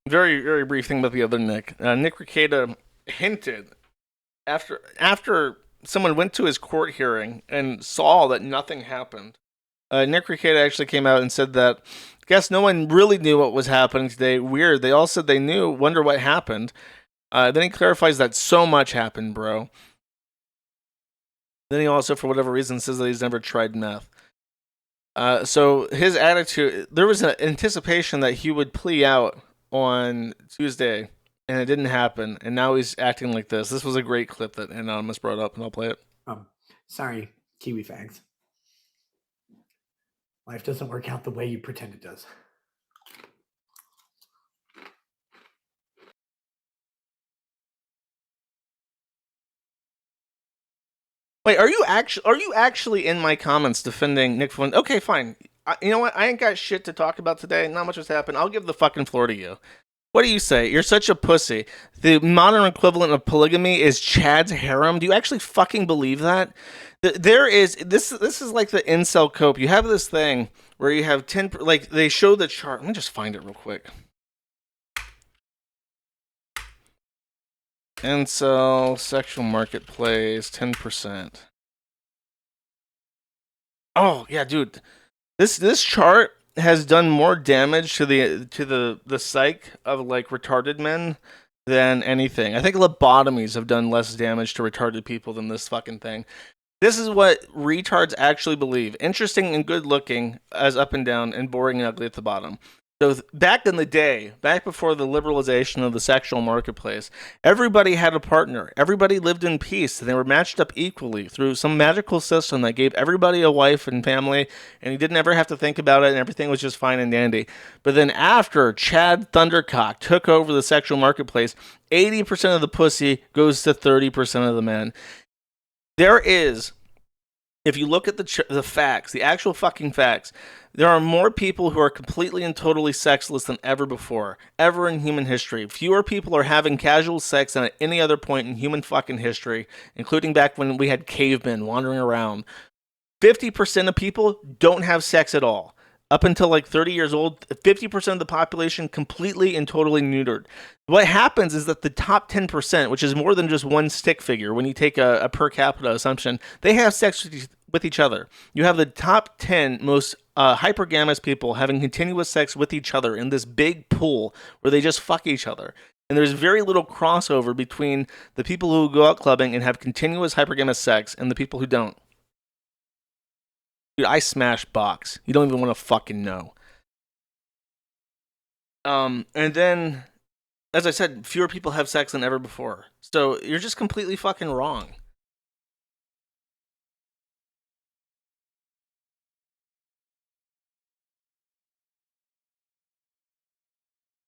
Very, very brief thing about the other Nick. Nick Rekieta hinted after someone went to his court hearing and saw that nothing happened. Nick Rekieta actually came out and said that, guess no one really knew what was happening today. Weird. They all said they knew. Wonder what happened. Then he clarifies that so much happened, bro. Then he also, for whatever reason, says that he's never tried meth. So his attitude, there was an anticipation that he would plea out on Tuesday, and it didn't happen. And now he's acting like this. This was a great clip that Anonymous brought up, and I'll play it. Sorry, Kiwi fags. Life doesn't work out the way you pretend it does. Wait, are you actually in my comments defending Nick Fuentes? Okay, fine. You know what? I ain't got shit to talk about today. Not much has happened. I'll give the fucking floor to you. What do you say? You're such a pussy. The modern equivalent of polygamy is Chad's harem. Do you actually fucking believe that? There is this is like the incel cope. You have this thing where you have 10, like they show the chart. Let me just find it real quick. Incel sexual marketplace 10%. Oh yeah, dude. This chart has done more damage to the psyche of like retarded men than anything. I think lobotomies have done less damage to retarded people than this fucking thing. This is what retards actually believe. Interesting and good looking as up and down, and boring and ugly at the bottom. So back in the day, back before the liberalization of the sexual marketplace, everybody had a partner. Everybody lived in peace, and they were matched up equally through some magical system that gave everybody a wife and family, and you didn't ever have to think about it, and everything was just fine and dandy. But then after Chad Thundercock took over the sexual marketplace, 80% of the pussy goes to 30% of the men. There is, if you look at the facts, the actual fucking facts, there are more people who are completely and totally sexless than ever before, ever in human history. Fewer people are having casual sex than at any other point in human fucking history, including back when we had cavemen wandering around. 50% of people don't have sex at all. Up until like 30 years old, 50% of the population completely and totally neutered. What happens is that the top 10%, which is more than just one stick figure, when you take a per capita assumption, they have sex with each other. You have the top 10 most hypergamous people having continuous sex with each other in this big pool where they just fuck each other. And there's very little crossover between the people who go out clubbing and have continuous hypergamous sex and the people who don't. Dude, I smash box. You don't even want to fucking know. And then, as I said, fewer people have sex than ever before. So you're just completely fucking wrong.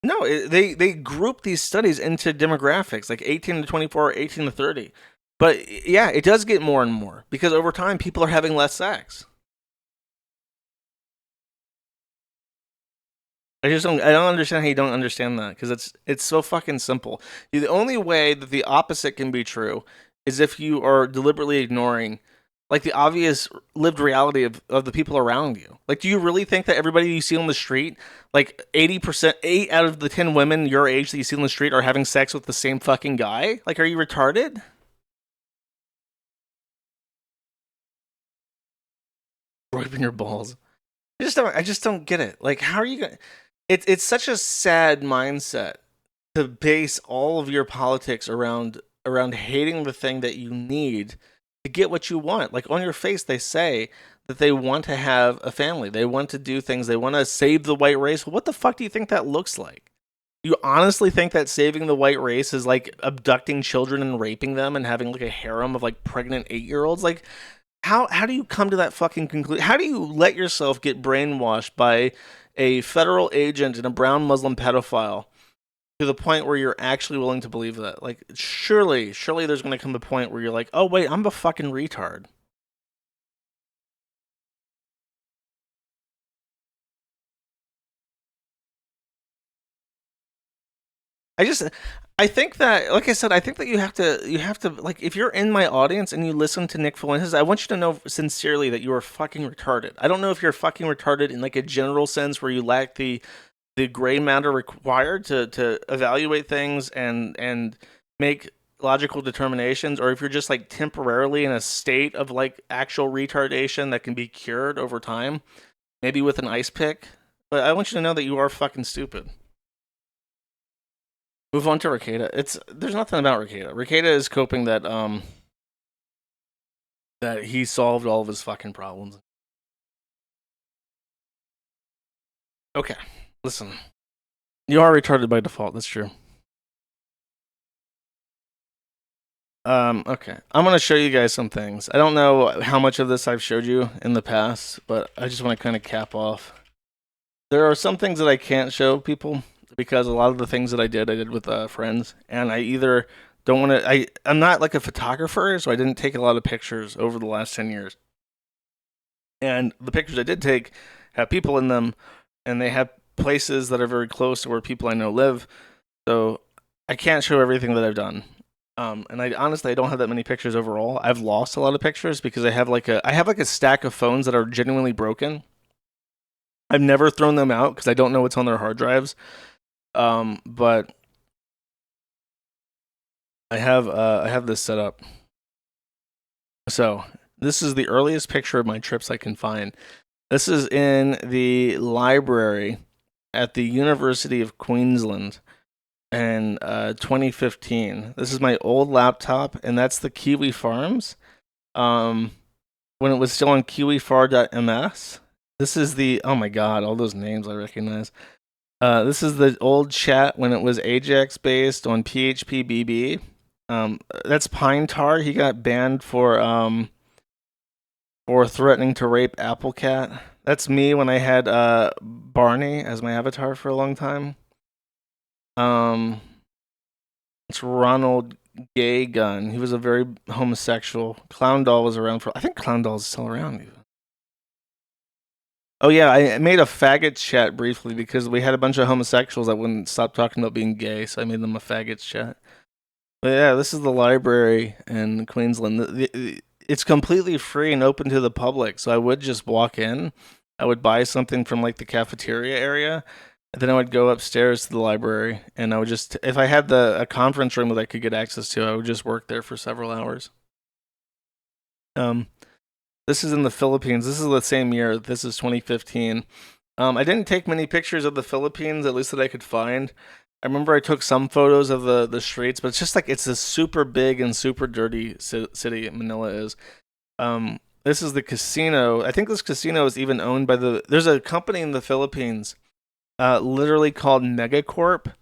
No, they group these studies into demographics, like 18 to 24, 18 to 30. But yeah, it does get more and more, because over time, people are having less sex. I don't understand how you don't understand that, because it's so fucking simple. The only way that the opposite can be true is if you are deliberately ignoring like the obvious lived reality of the people around you. Like, do you really think that everybody you see on the street, like 80%, 8 out of the 10 women your age that you see on the street are having sex with the same fucking guy? Like, are you retarded? Wiping your balls. I just don't get it. Like, how are you gonna? It's such a sad mindset to base all of your politics around hating the thing that you need to get what you want. Like, on your face, they say that they want to have a family. They want to do things. They want to save the white race. What the fuck do you think that looks like? You honestly think that saving the white race is like abducting children and raping them and having like a harem of like pregnant 8-year-olds? Like, how do you come to that fucking conclusion? How do you let yourself get brainwashed by a federal agent and a brown Muslim pedophile to the point where you're actually willing to believe that? Like, surely there's going to come a point where you're like, oh wait, I'm a fucking retard. I think that, like I said, I think that you have to, like, if you're in my audience and you listen to Nick Fuentes, I want you to know sincerely that you are fucking retarded. I don't know if you're fucking retarded in like a general sense where you lack the gray matter required to evaluate things and make logical determinations, or if you're just like temporarily in a state of like actual retardation that can be cured over time, maybe with an ice pick. But I want you to know that you are fucking stupid. Move on to Ricada. There's nothing about Ricada. Ricada is coping that that he solved all of his fucking problems. Okay, listen. You are retarded by default. That's true. Okay. I'm gonna show you guys some things. I don't know how much of this I've showed you in the past, but I just want to kind of cap off. There are some things that I can't show people because a lot of the things that I did with friends, and I either don't want to. I'm not like a photographer, so I didn't take a lot of pictures over the last 10 years. And the pictures I did take have people in them, and they have places that are very close to where people I know live. So I can't show everything that I've done. And I honestly don't have that many pictures overall. I've lost a lot of pictures because I have like a stack of phones that are genuinely broken. I've never thrown them out because I don't know what's on their hard drives. But I have this set up. So this is the earliest picture of my trips I can find. This is in the library at the University of Queensland in 2015. This is my old laptop, and that's the Kiwi Farms. When it was still on kiwifar.ms. This is the, oh my god, all those names I recognize. This is the old chat when it was Ajax based on PHP BB. That's Pine Tar. He got banned for threatening to rape Applecat. That's me when I had Barney as my avatar for a long time. It's Ronald Gay Gun. He was a very homosexual. Clown Doll was around for. I think Clown Doll is still around. Oh yeah, I made a faggot chat briefly because we had a bunch of homosexuals that wouldn't stop talking about being gay, so I made them a faggots chat. But yeah, this is the library in Queensland. It's completely free and open to the public, so I would just walk in. I would buy something from like the cafeteria area, and then I would go upstairs to the library, and I would just, if I had a conference room that I could get access to, I would just work there for several hours. This is in the Philippines. This is the same year. This is 2015. I didn't take many pictures of the Philippines, at least that I could find. I remember I took some photos of the streets, but it's just like it's a super big and super dirty city. Manila is. This is the casino. I think this casino is even owned by there's a company in the Philippines, literally called Megacorp,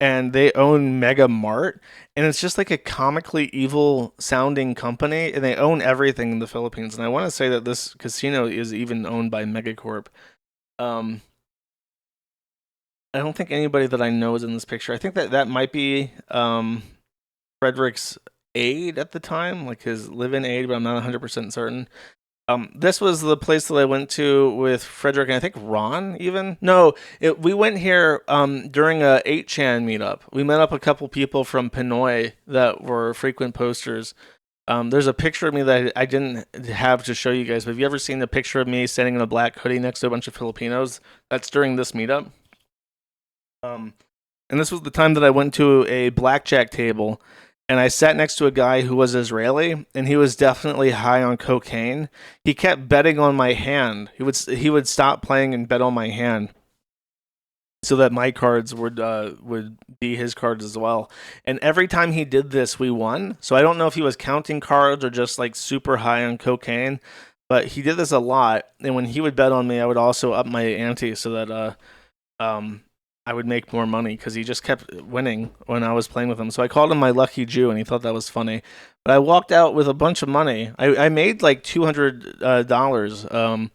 and they own Mega Mart, and it's just like a comically evil sounding company, and they own everything in the Philippines. And I want to say that this casino is even owned by Megacorp. I don't think anybody that I know is in this picture. I think that might be Frederick's aide at the time, like his live-in aide, but I'm not 100% certain. This was the place that I went to with Frederick and I think Ron even. No, we went here during a 8chan meetup. We met up a couple people from Pinoy that were frequent posters. There's a picture of me that I didn't have to show you guys, but have you ever seen a picture of me standing in a black hoodie next to a bunch of Filipinos? That's during this meetup. And this was the time that I went to a blackjack table, and I sat next to a guy who was Israeli, and he was definitely high on cocaine. He kept betting on my hand. He would stop playing and bet on my hand, so that my cards would be his cards as well. And every time he did this, we won. So I don't know if he was counting cards or just like super high on cocaine, but he did this a lot. And when he would bet on me, I would also up my ante so that I would make more money because he just kept winning when I was playing with him. So I called him my lucky Jew, and he thought that was funny. But I walked out with a bunch of money. I made like $200,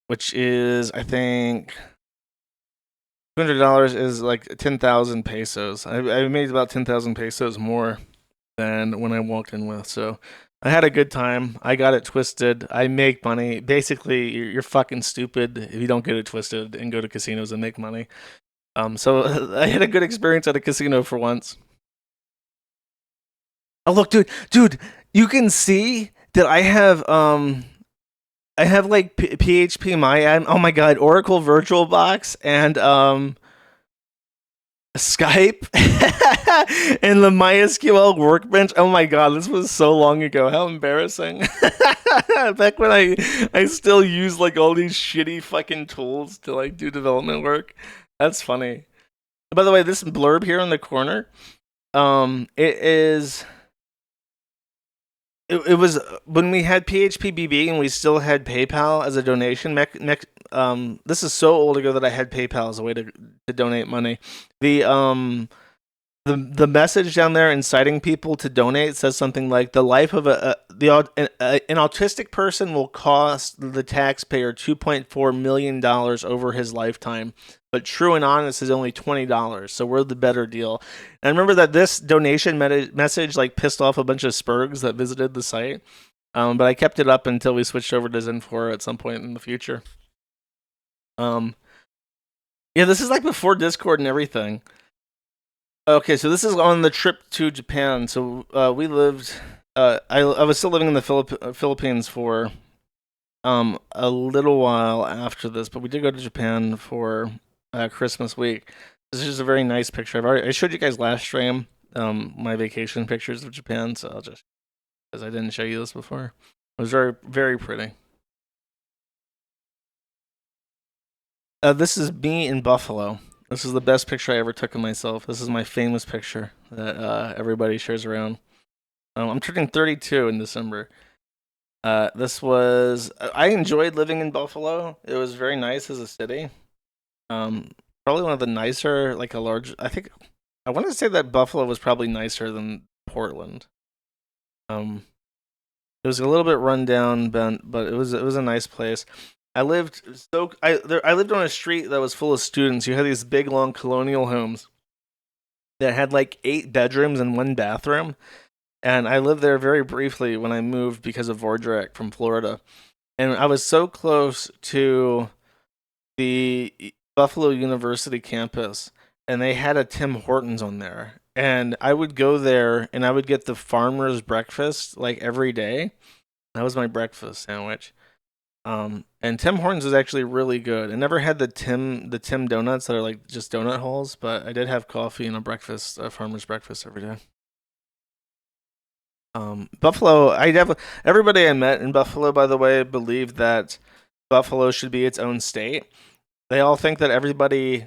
which is, I think, $200 is like 10,000 pesos. I made about 10,000 pesos more than when I walked in with. So I had a good time. I got it twisted. I make money. Basically, you're fucking stupid if you don't get it twisted and go to casinos and make money. So I had a good experience at a casino for once. Oh look, dude, you can see that I have like PHP my oh my god, Oracle VirtualBox and Skype and the MySQL workbench. Oh my god, this was so long ago. How embarrassing. Back when I still use like all these shitty fucking tools to like do development work. That's funny. By the way, this blurb here in the corner, it was when we had PHP BB and we still had PayPal as a donation this is so old ago that I had PayPal as a way to donate money. The message down there inciting people to donate says something like the life of an autistic person will cost the taxpayer $2.4 million over his lifetime, but True and Honest is only $20, so we're the better deal. And I remember that this donation message like pissed off a bunch of spurgs that visited the site, but I kept it up until we switched over to Zen4 at some point in the future. Yeah, this is like before Discord and everything. Okay, so this is on the trip to Japan. So we lived. I was still living in the Philippines for a little while after this, but we did go to Japan for Christmas week. This is just a very nice picture. I showed you guys last stream my vacation pictures of Japan, so I'll just, because I didn't show you this before. It was very, very pretty. This is me in Buffalo. This is the best picture I ever took of myself. This is my famous picture that everybody shares around. I'm turning 32 in December. I enjoyed living in Buffalo. It was very nice as a city. Probably one of the nicer, like a large. I think I want to say that Buffalo was probably nicer than Portland. It was a little bit run down, but it was a nice place. I lived I lived on a street that was full of students. You had these big long colonial homes that had like 8 bedrooms and 1 bathroom. And I lived there very briefly when I moved because of Vordrak from Florida. And I was so close to the Buffalo University campus, and they had a Tim Hortons on there. And I would go there and I would get the farmer's breakfast like every day. That was my breakfast sandwich. And Tim Hortons is actually really good. I never had the Tim donuts that are like just donut holes, but I did have coffee and a farmer's breakfast every day. Buffalo, everybody I met in Buffalo, by the way, believed that Buffalo should be its own state. They all think that everybody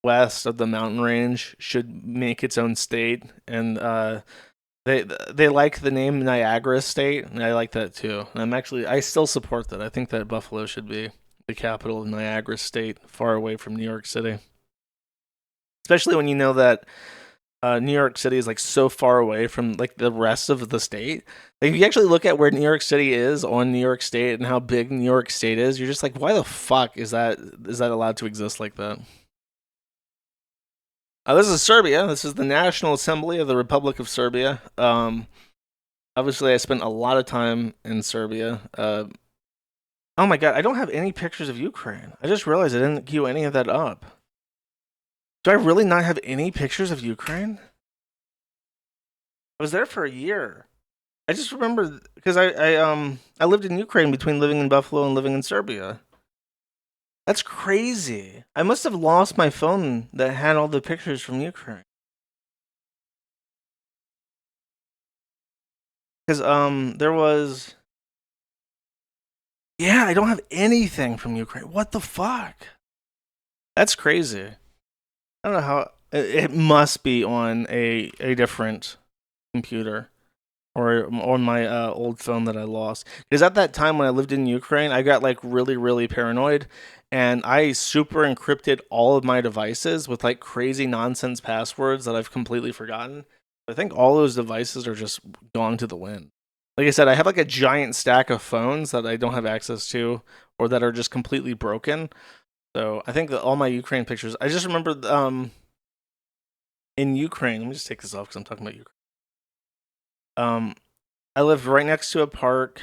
west of the mountain range should make its own state, and they like the name Niagara State, and I like that too. And I still support that. I think that Buffalo should be the capital of Niagara State, far away from New York City. Especially when you know that New York City is like so far away from like the rest of the state. Like if you actually look at where New York City is on New York State and how big New York State is, you're just like, why the fuck is that allowed to exist like that? This is Serbia. This is the National Assembly of the Republic of Serbia. Obviously, I spent a lot of time in Serbia. Oh my god, I don't have any pictures of Ukraine. I just realized I didn't queue any of that up. Do I really not have any pictures of Ukraine? I was there for a year. I just remember because I lived in Ukraine between living in Buffalo and living in Serbia. That's crazy. I must have lost my phone that had all the pictures from Ukraine. Because there was, yeah, I don't have anything from Ukraine. What the fuck? That's crazy. I don't know how. It must be on a different computer or on my old phone that I lost. Because at that time when I lived in Ukraine, I got like really, really paranoid, and I super encrypted all of my devices with like crazy nonsense passwords that I've completely forgotten. I think all those devices are just gone to the wind. Like I said, I have like a giant stack of phones that I don't have access to or that are just completely broken. So I think that all my Ukraine pictures, I just remember in Ukraine, let me just take this off because I'm talking about Ukraine. I lived right next to a park,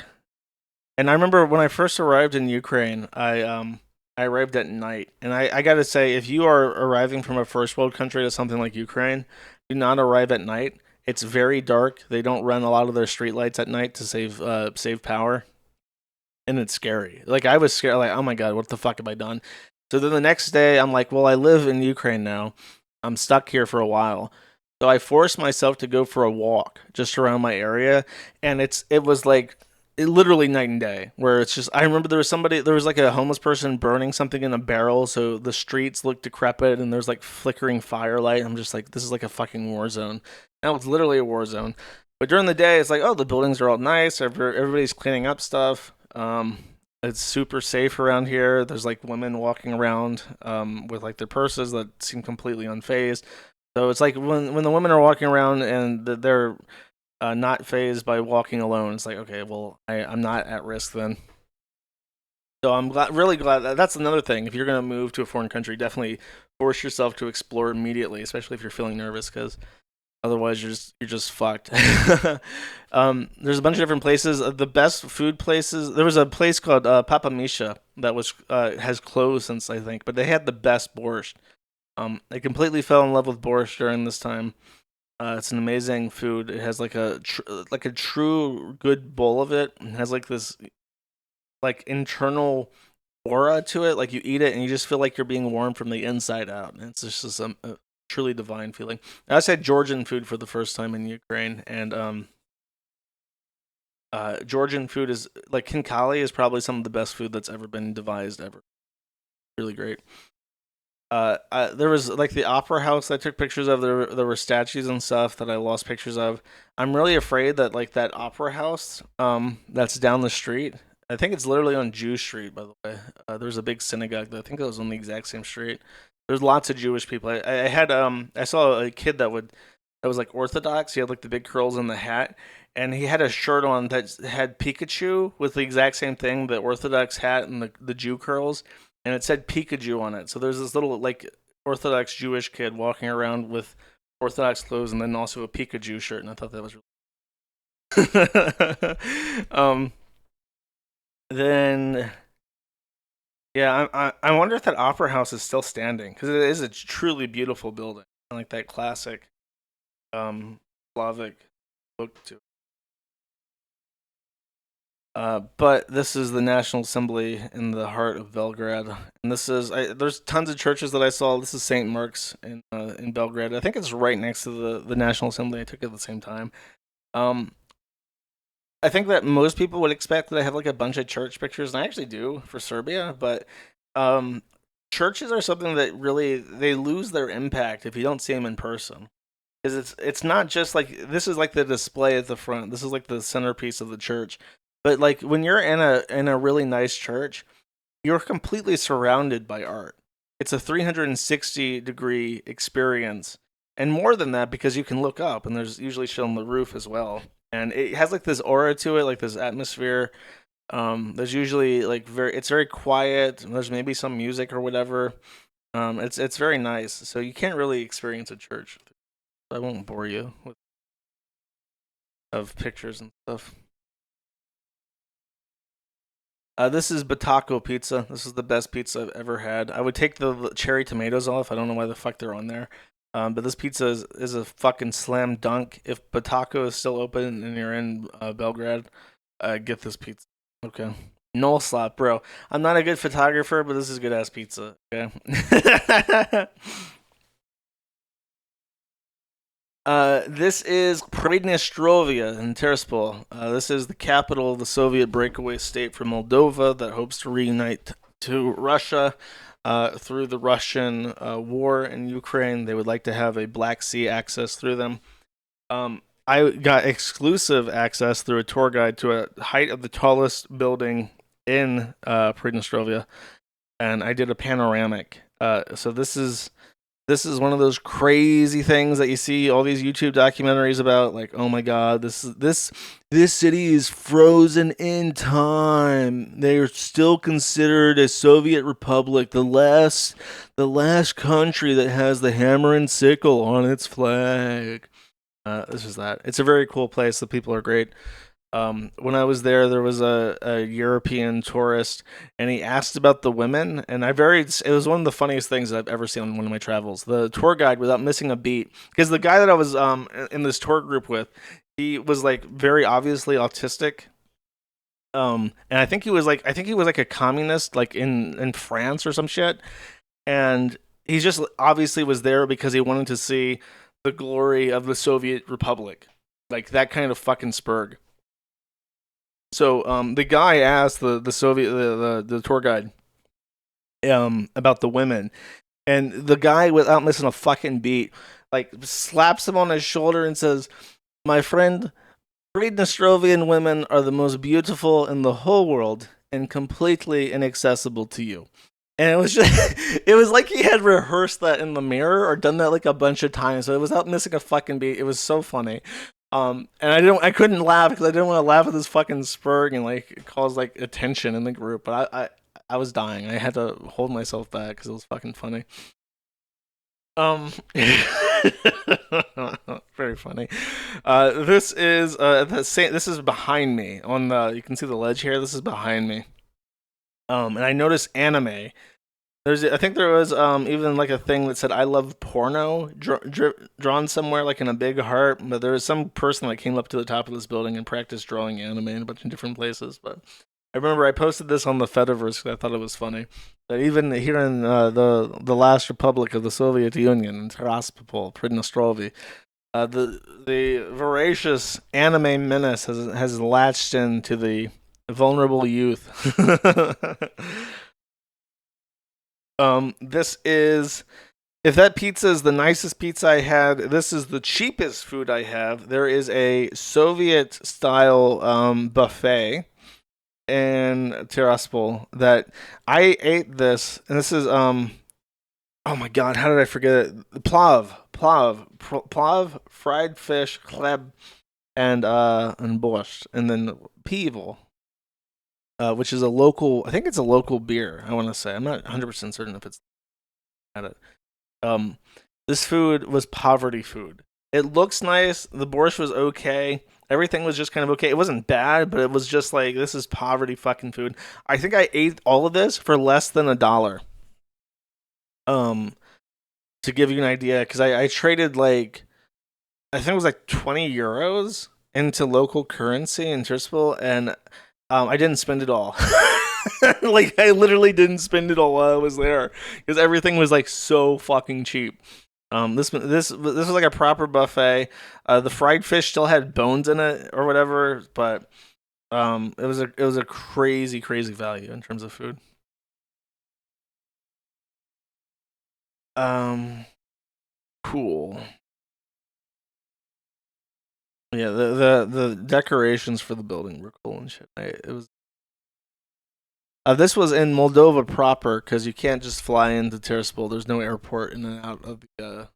and I remember when I first arrived in Ukraine, I arrived at night, and I gotta say, if you are arriving from a first world country to something like Ukraine, do not arrive at night. It's very dark. They don't run a lot of their streetlights at night to save power, and it's scary. Like I was scared, like oh my god, what the fuck have I done? So then the next day, I'm like, well, I live in Ukraine now. I'm stuck here for a while. So I forced myself to go for a walk just around my area, and it was like literally night and day. Where it's just I remember there was like a homeless person burning something in a barrel, so the streets looked decrepit, and there's like flickering firelight. I'm just like, this is like a fucking war zone. Now it's literally a war zone. But during the day, it's like, oh, the buildings are all nice. Everybody's cleaning up stuff. It's super safe around here. There's like women walking around with like their purses that seem completely unfazed. So it's like when the women are walking around and they're not phased by walking alone, it's like, okay, well, I'm not at risk then. So I'm really glad that's another thing. If you're going to move to a foreign country, definitely force yourself to explore immediately, especially if you're feeling nervous, because otherwise you're just fucked. There's a bunch of different places. The best food places. There was a place called Papa Misha that was has closed since, I think, but they had the best borscht. I completely fell in love with borscht during this time. It's an amazing food. It has like a true good bowl of it. It has like this like internal aura to it. Like you eat it and you just feel like you're being warmed from the inside out. And it's just a truly divine feeling. I also had Georgian food for the first time in Ukraine, and Georgian food is like khinkali is probably some of the best food that's ever been devised ever. Really great. There was like the opera house I took pictures of. There were statues and stuff that I lost pictures of. I'm really afraid that like that opera house that's down the street I think it's literally on Jew Street, by the way. There's a big synagogue. I think it was on the exact same street. There's lots of Jewish people. I saw a kid that was like Orthodox. He had like the big curls in the hat, and he had a shirt on that had Pikachu with the exact same thing, the Orthodox hat and the Jew curls, and it said Pikachu on it. So there's this little like Orthodox Jewish kid walking around with Orthodox clothes and then also a Pikachu shirt, and I thought that was really then yeah, I wonder if that opera house is still standing, because it is a truly beautiful building, like that classic Slavic look to it. But this is the National Assembly in the heart of Belgrade, and this is there's tons of churches that I saw. This is St. Mark's in Belgrade. I think it's right next to the National Assembly. I took it at the same time. I think that most people would expect that I have like a bunch of church pictures, and I actually do for Serbia, but churches are something that really they lose their impact if you don't see them in person. Because it's not just like this is like the display at the front. This is like the centerpiece of the church. But like when you're in a really nice church, you're completely surrounded by art. It's a 360-degree experience, and more than that because you can look up, and there's usually shit on the roof as well. And it has like this aura to it, like this atmosphere. There's usually like it's very quiet. And there's maybe some music or whatever. It's very nice. So you can't really experience a church. I won't bore you with of pictures and stuff. This is Batacco pizza. This is the best pizza I've ever had. I would take the cherry tomatoes off. I don't know why the fuck they're on there. But this pizza is a fucking slam dunk. If Batacco is still open and you're in Belgrade, get this pizza. Okay. No slap, bro. I'm not a good photographer, but this is good ass pizza. Okay. This is Pridnestrovia in Tiraspol. This is the capital of the Soviet breakaway state from Moldova that hopes to reunite to Russia through the Russian war in Ukraine. They would like to have a Black Sea access through them. I got exclusive access through a tour guide to a height of the tallest building in Pridnestrovia, and I did a panoramic. So this is one of those crazy things that you see all these YouTube documentaries about, like, oh my god, this city is frozen in time. They are still considered a Soviet republic, the last country that has the hammer and sickle on its flag. This is that. It's a very cool place. The people are great. When I was there was a European tourist, and he asked about the women, and it was one of the funniest things that I've ever seen on one of my travels. The tour guide, without missing a beat, because the guy that I was in this tour group with, he was like very obviously autistic. And I think he was like a communist, like in France or some shit, and he just obviously was there because he wanted to see the glory of the Soviet Republic, like that kind of fucking spurg. So the guy asked the tour guide about the women, and the guy, without missing a fucking beat, like slaps him on his shoulder and says, "My friend, Pridnestrovian women are the most beautiful in the whole world and completely inaccessible to you." And it was just, it was like he had rehearsed that in the mirror or done that like a bunch of times. So it was without missing a fucking beat. It was so funny. And I couldn't laugh because I didn't want to laugh at this fucking spurg and like cause like attention in the group. But I was dying. I had to hold myself back because it was fucking funny. Very funny. This is this is behind me on the. You can see the ledge here. This is behind me. And I noticed anime. I think there was even like a thing that said "I love porno" drawn somewhere like in a big heart. But there was some person that came up to the top of this building and practiced drawing anime in a bunch of different places. But I remember I posted this on the Fediverse because I thought it was funny. That even here in the last republic of the Soviet Union, in Tiraspol, Pridnestrovi, the voracious anime menace has latched into the vulnerable youth. This is, if that pizza is the nicest pizza I had, this is the cheapest food I have. There is a Soviet style buffet, in Tiraspol that I ate this, and this is oh my god, how did I forget it? Plav, fried fish, chleb, and borscht, and then pivo, which is a local. I think it's a local beer. I want to say I'm not 100% certain if it's at it. This food was poverty food. It looks nice. The borscht was okay. Everything was just kind of okay. It wasn't bad, but it was just like, this is poverty fucking food. I think I ate all of this for less than $1. To give you an idea, because I traded like, I think it was like 20 euros into local currency in Tiraspol, and I didn't spend it all. Like, I literally didn't spend it all while I was there because everything was like so fucking cheap. This was like a proper buffet. The fried fish still had bones in it or whatever, but it was a crazy value in terms of food. Cool. Yeah, the decorations for the building were cool and shit. It was. This was in Moldova proper because you can't just fly into Tiraspol. There's no airport in and out of the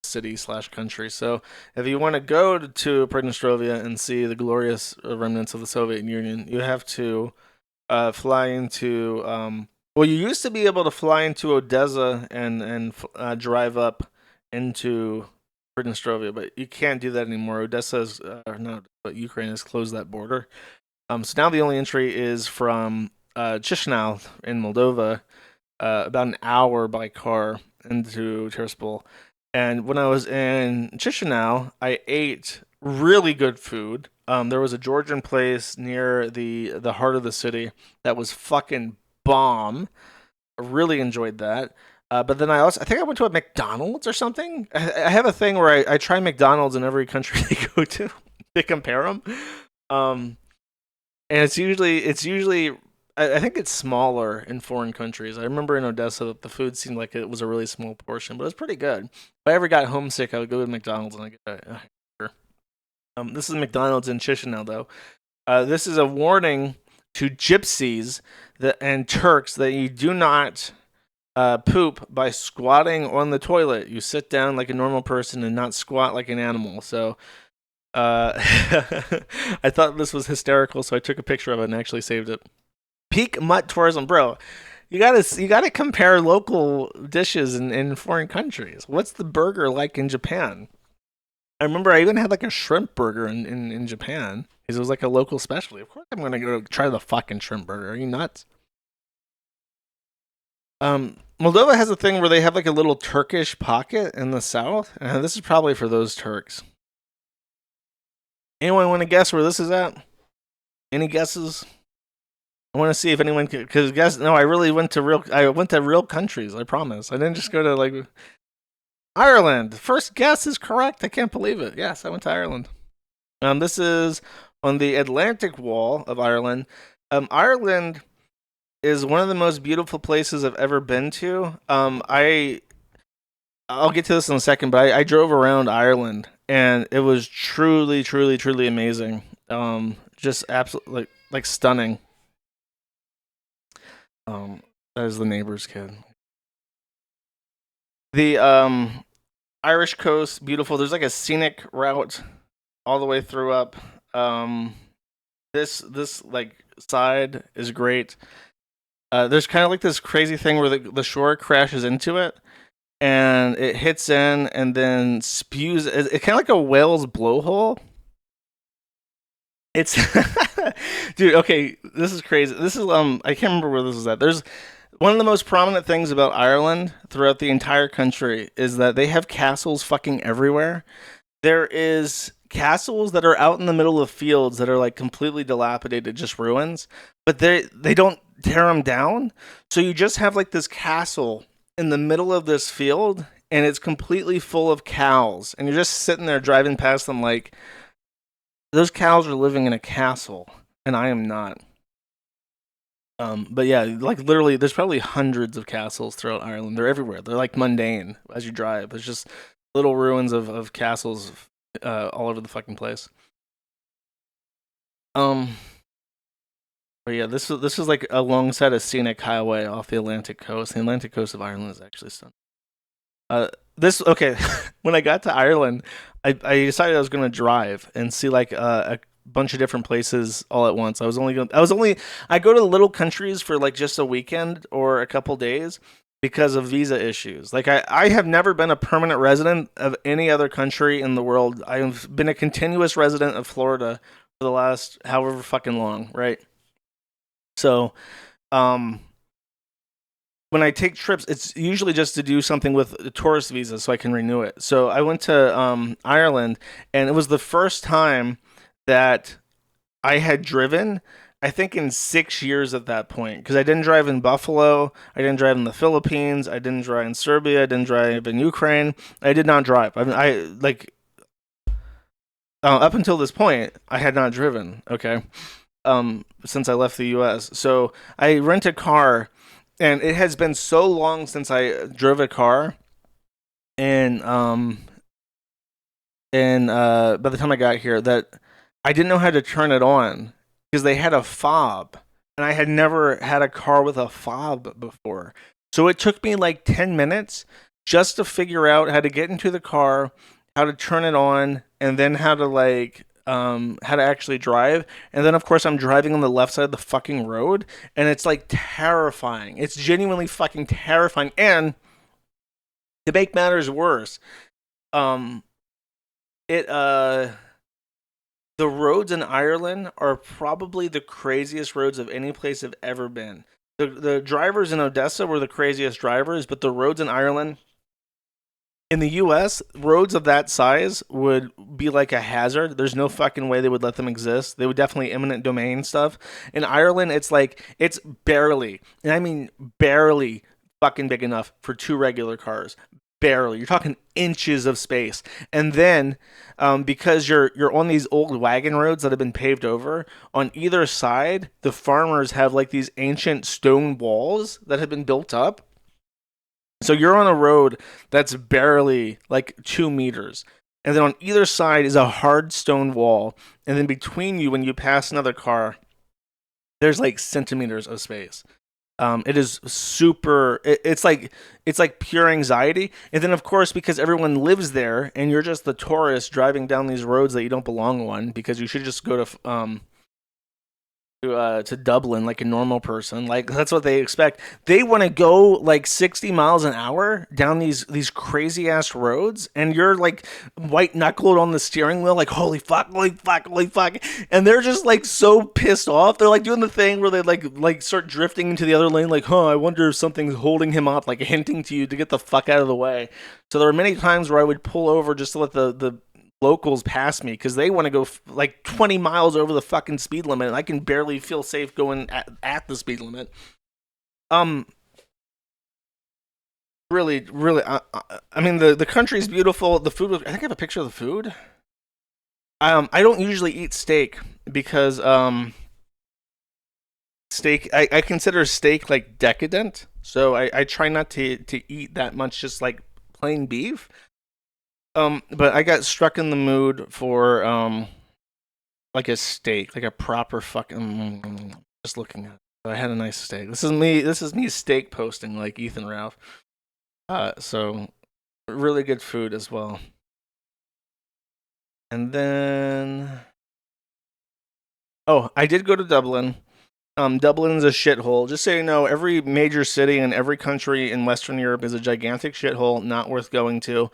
city/country. So if you want to go to Pridnestrovia and see the glorious remnants of the Soviet Union, you have to fly into. Well, you used to be able to fly into Odessa and drive up into Pridnestrovia, but you can't do that anymore. Odessa's but Ukraine has closed that border. So now the only entry is from Chisinau in Moldova, about an hour by car into Tiraspol. And when I was in Chisinau, I ate really good food. There was a Georgian place near the heart of the city that was fucking bomb. I really enjoyed that. But then I think I went to a McDonald's or something. I have a thing where I try McDonald's in every country I go to compare them. And it's usually I think it's smaller in foreign countries. I remember in Odessa that the food seemed like it was a really small portion, but it was pretty good. If I ever got homesick, I would go to McDonald's and I get a hamburger. This is McDonald's in Chisinau, though. This is a warning to gypsies and Turks that you do not poop by squatting on the toilet. You sit down like a normal person and not squat like an animal. So I thought this was hysterical, so I took a picture of it and actually saved it. Peak mutt tourism, bro. You gotta compare local dishes in foreign countries. What's the burger like in Japan? I remember I even had like a shrimp burger in Japan because it was like a local specialty. Of course, I'm gonna go try the fucking shrimp burger. Are you nuts? Moldova has a thing where they have like a little Turkish pocket in the south. This is probably for those Turks. Anyone want to guess where this is at? Any guesses? I want to see if anyone could, because guess no, I went to real countries. I promise. I didn't just go to like Ireland. First guess is correct. I can't believe it. Yes, I went to Ireland. This is on the Atlantic Wall of Ireland. Ireland is one of the most beautiful places I've ever been to. I'll get to this in a second, but I drove around Ireland and it was truly amazing. Just absolutely like stunning. That is the neighbor's kid. The Irish coast, beautiful. There's like a scenic route all the way through up. This like side is great. There's kind of like this crazy thing where the shore crashes into it and it hits in and then spews. It's kind of like a whale's blowhole. It's dude. Okay, this is crazy. This is I can't remember where this is at. There's one of the most prominent things about Ireland throughout the entire country is that they have castles fucking everywhere. There is castles that are out in the middle of fields that are like completely dilapidated, just ruins, but they don't tear them down. So you just have like this castle in the middle of this field and it's completely full of cows and you're just sitting there driving past them like those cows are living in a castle and I am not. But yeah, like literally there's probably hundreds of castles throughout Ireland. They're everywhere. They're like mundane as you drive. There's just little ruins of castles all over the fucking place. But yeah, this is like alongside a scenic highway off the Atlantic coast. The Atlantic coast of Ireland is actually stunning. This okay. When I got to Ireland, I decided I was going to drive and see like a bunch of different places all at once. I go to little countries for like just a weekend or a couple days because of visa issues. Like I have never been a permanent resident of any other country in the world. I've been a continuous resident of Florida for the last however fucking long, right? So, when I take trips, it's usually just to do something with a tourist visa so I can renew it. So I went to Ireland, and it was the first time that I had driven, I think, in 6 years at that point. Because I didn't drive in Buffalo, I didn't drive in the Philippines, I didn't drive in Serbia, I didn't drive in Ukraine. I did not drive. Up until this point, I had not driven. Okay, since I left the U.S. So I rent a car, and it has been so long since I drove a car, and by the time I got here, that I didn't know how to turn it on because they had a fob, and I had never had a car with a fob before. So it took me like 10 minutes just to figure out how to get into the car, how to turn it on, and then how to actually drive. And then of course I'm driving on the left side of the fucking road, and it's like terrifying. It's genuinely fucking terrifying. And to make matters worse, the roads in Ireland are probably the craziest roads of any place I've ever been. The drivers in Odessa were the craziest drivers, but the roads in Ireland, in the US, roads of that size would be like a hazard. There's no fucking way they would let them exist. They would definitely eminent domain stuff. In Ireland, it's barely, and I mean barely, fucking big enough for two regular cars. Barely. You're talking inches of space. And then, because you're on these old wagon roads that have been paved over, on either side, the farmers have like these ancient stone walls that have been built up. So you're on a road that's barely like 2 meters. And then on either side is a hard stone wall. And then between you, when you pass another car, there's like centimeters of space. It is super. It's like pure anxiety. And then, of course, because everyone lives there, and you're just the tourist driving down these roads that you don't belong on, because you should just go to Dublin like a normal person. Like that's what they expect. They want to go like 60 miles an hour down these crazy ass roads, and you're like white knuckled on the steering wheel, like holy fuck, holy fuck, holy fuck. And they're just like so pissed off. They're like doing the thing where they like start drifting into the other lane, like, I wonder if something's holding him up, like hinting to you to get the fuck out of the way. So there were many times where I would pull over just to let the locals pass me because they want to go like 20 miles over the fucking speed limit, and I can barely feel safe going at the speed limit. Really, I mean, the country's beautiful. The food, I think I have a picture of the food. I don't usually eat steak because steak, I consider steak like decadent, so I try not to eat that much, just like plain beef. But I got struck in the mood for like a steak, like a proper fucking. Just looking at it. So I had a nice steak. This is me steak posting like Ethan Ralph. So really good food as well. And then, I did go to Dublin. Dublin's a shithole. Just so you know, every major city in every country in Western Europe is a gigantic shithole, not worth going to.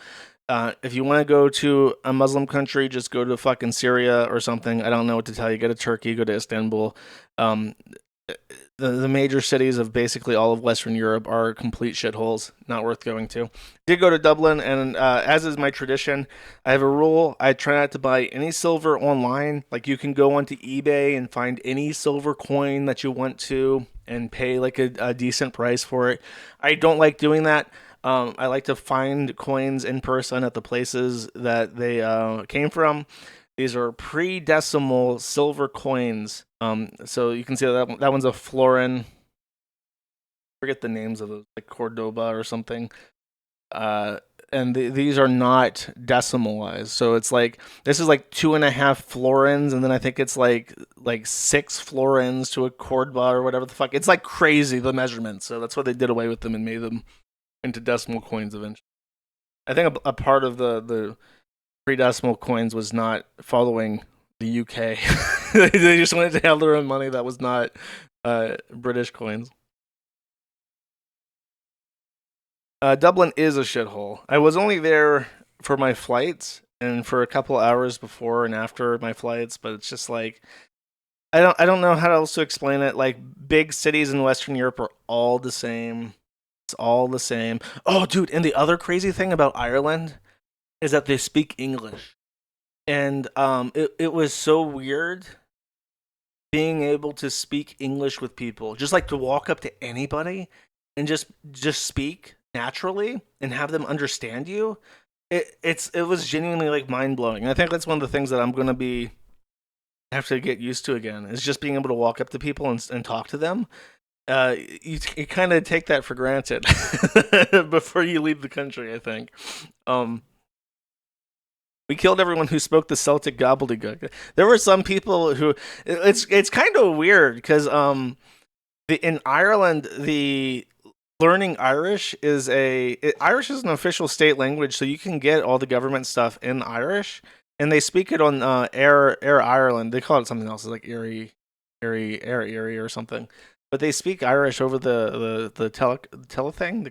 If you want to go to a Muslim country, just go to fucking Syria or something. I don't know what to tell you. Go to Turkey, go to Istanbul. The major cities of basically all of Western Europe are complete shitholes, not worth going to. Did go to Dublin, and as is my tradition, I have a rule. I try not to buy any silver online. Like, you can go onto eBay and find any silver coin that you want to and pay like a decent price for it. I don't like doing that. I like to find coins in person at the places that they came from. These are pre-decimal silver coins. So you can see that one's a florin. I forget the names of those, like Cordoba or something. these are not decimalized. So it's like this is like 2.5 florins, and then I think it's like 6 florins to a chord bar or whatever the fuck. It's like crazy the measurements. So that's why they did away with them and made them into decimal coins eventually. I think a part of the pre-decimal coins was not following the UK. They just wanted to have their own money that was not British coins. Dublin is a shithole. I was only there for my flights and for a couple hours before and after my flights, but it's just like I don't know how else to explain it. Like big cities in Western Europe are all the same. It's all the same. Oh, dude, and the other crazy thing about Ireland is that they speak English. And it was so weird being able to speak English with people. Just like to walk up to anybody and just speak naturally and have them understand you. It was genuinely like mind blowing. I think that's one of the things that I'm gonna have to get used to again is just being able to walk up to people and talk to them. You kind of take that for granted before you leave the country. I think. We killed everyone who spoke the Celtic gobbledygook. There were some people who it's kind of weird because in Ireland the learning Irish is Irish is an official state language, so you can get all the government stuff in Irish, and they speak it on Air Ireland. They call it something else, like Erie or something. But they speak Irish over the tele thing,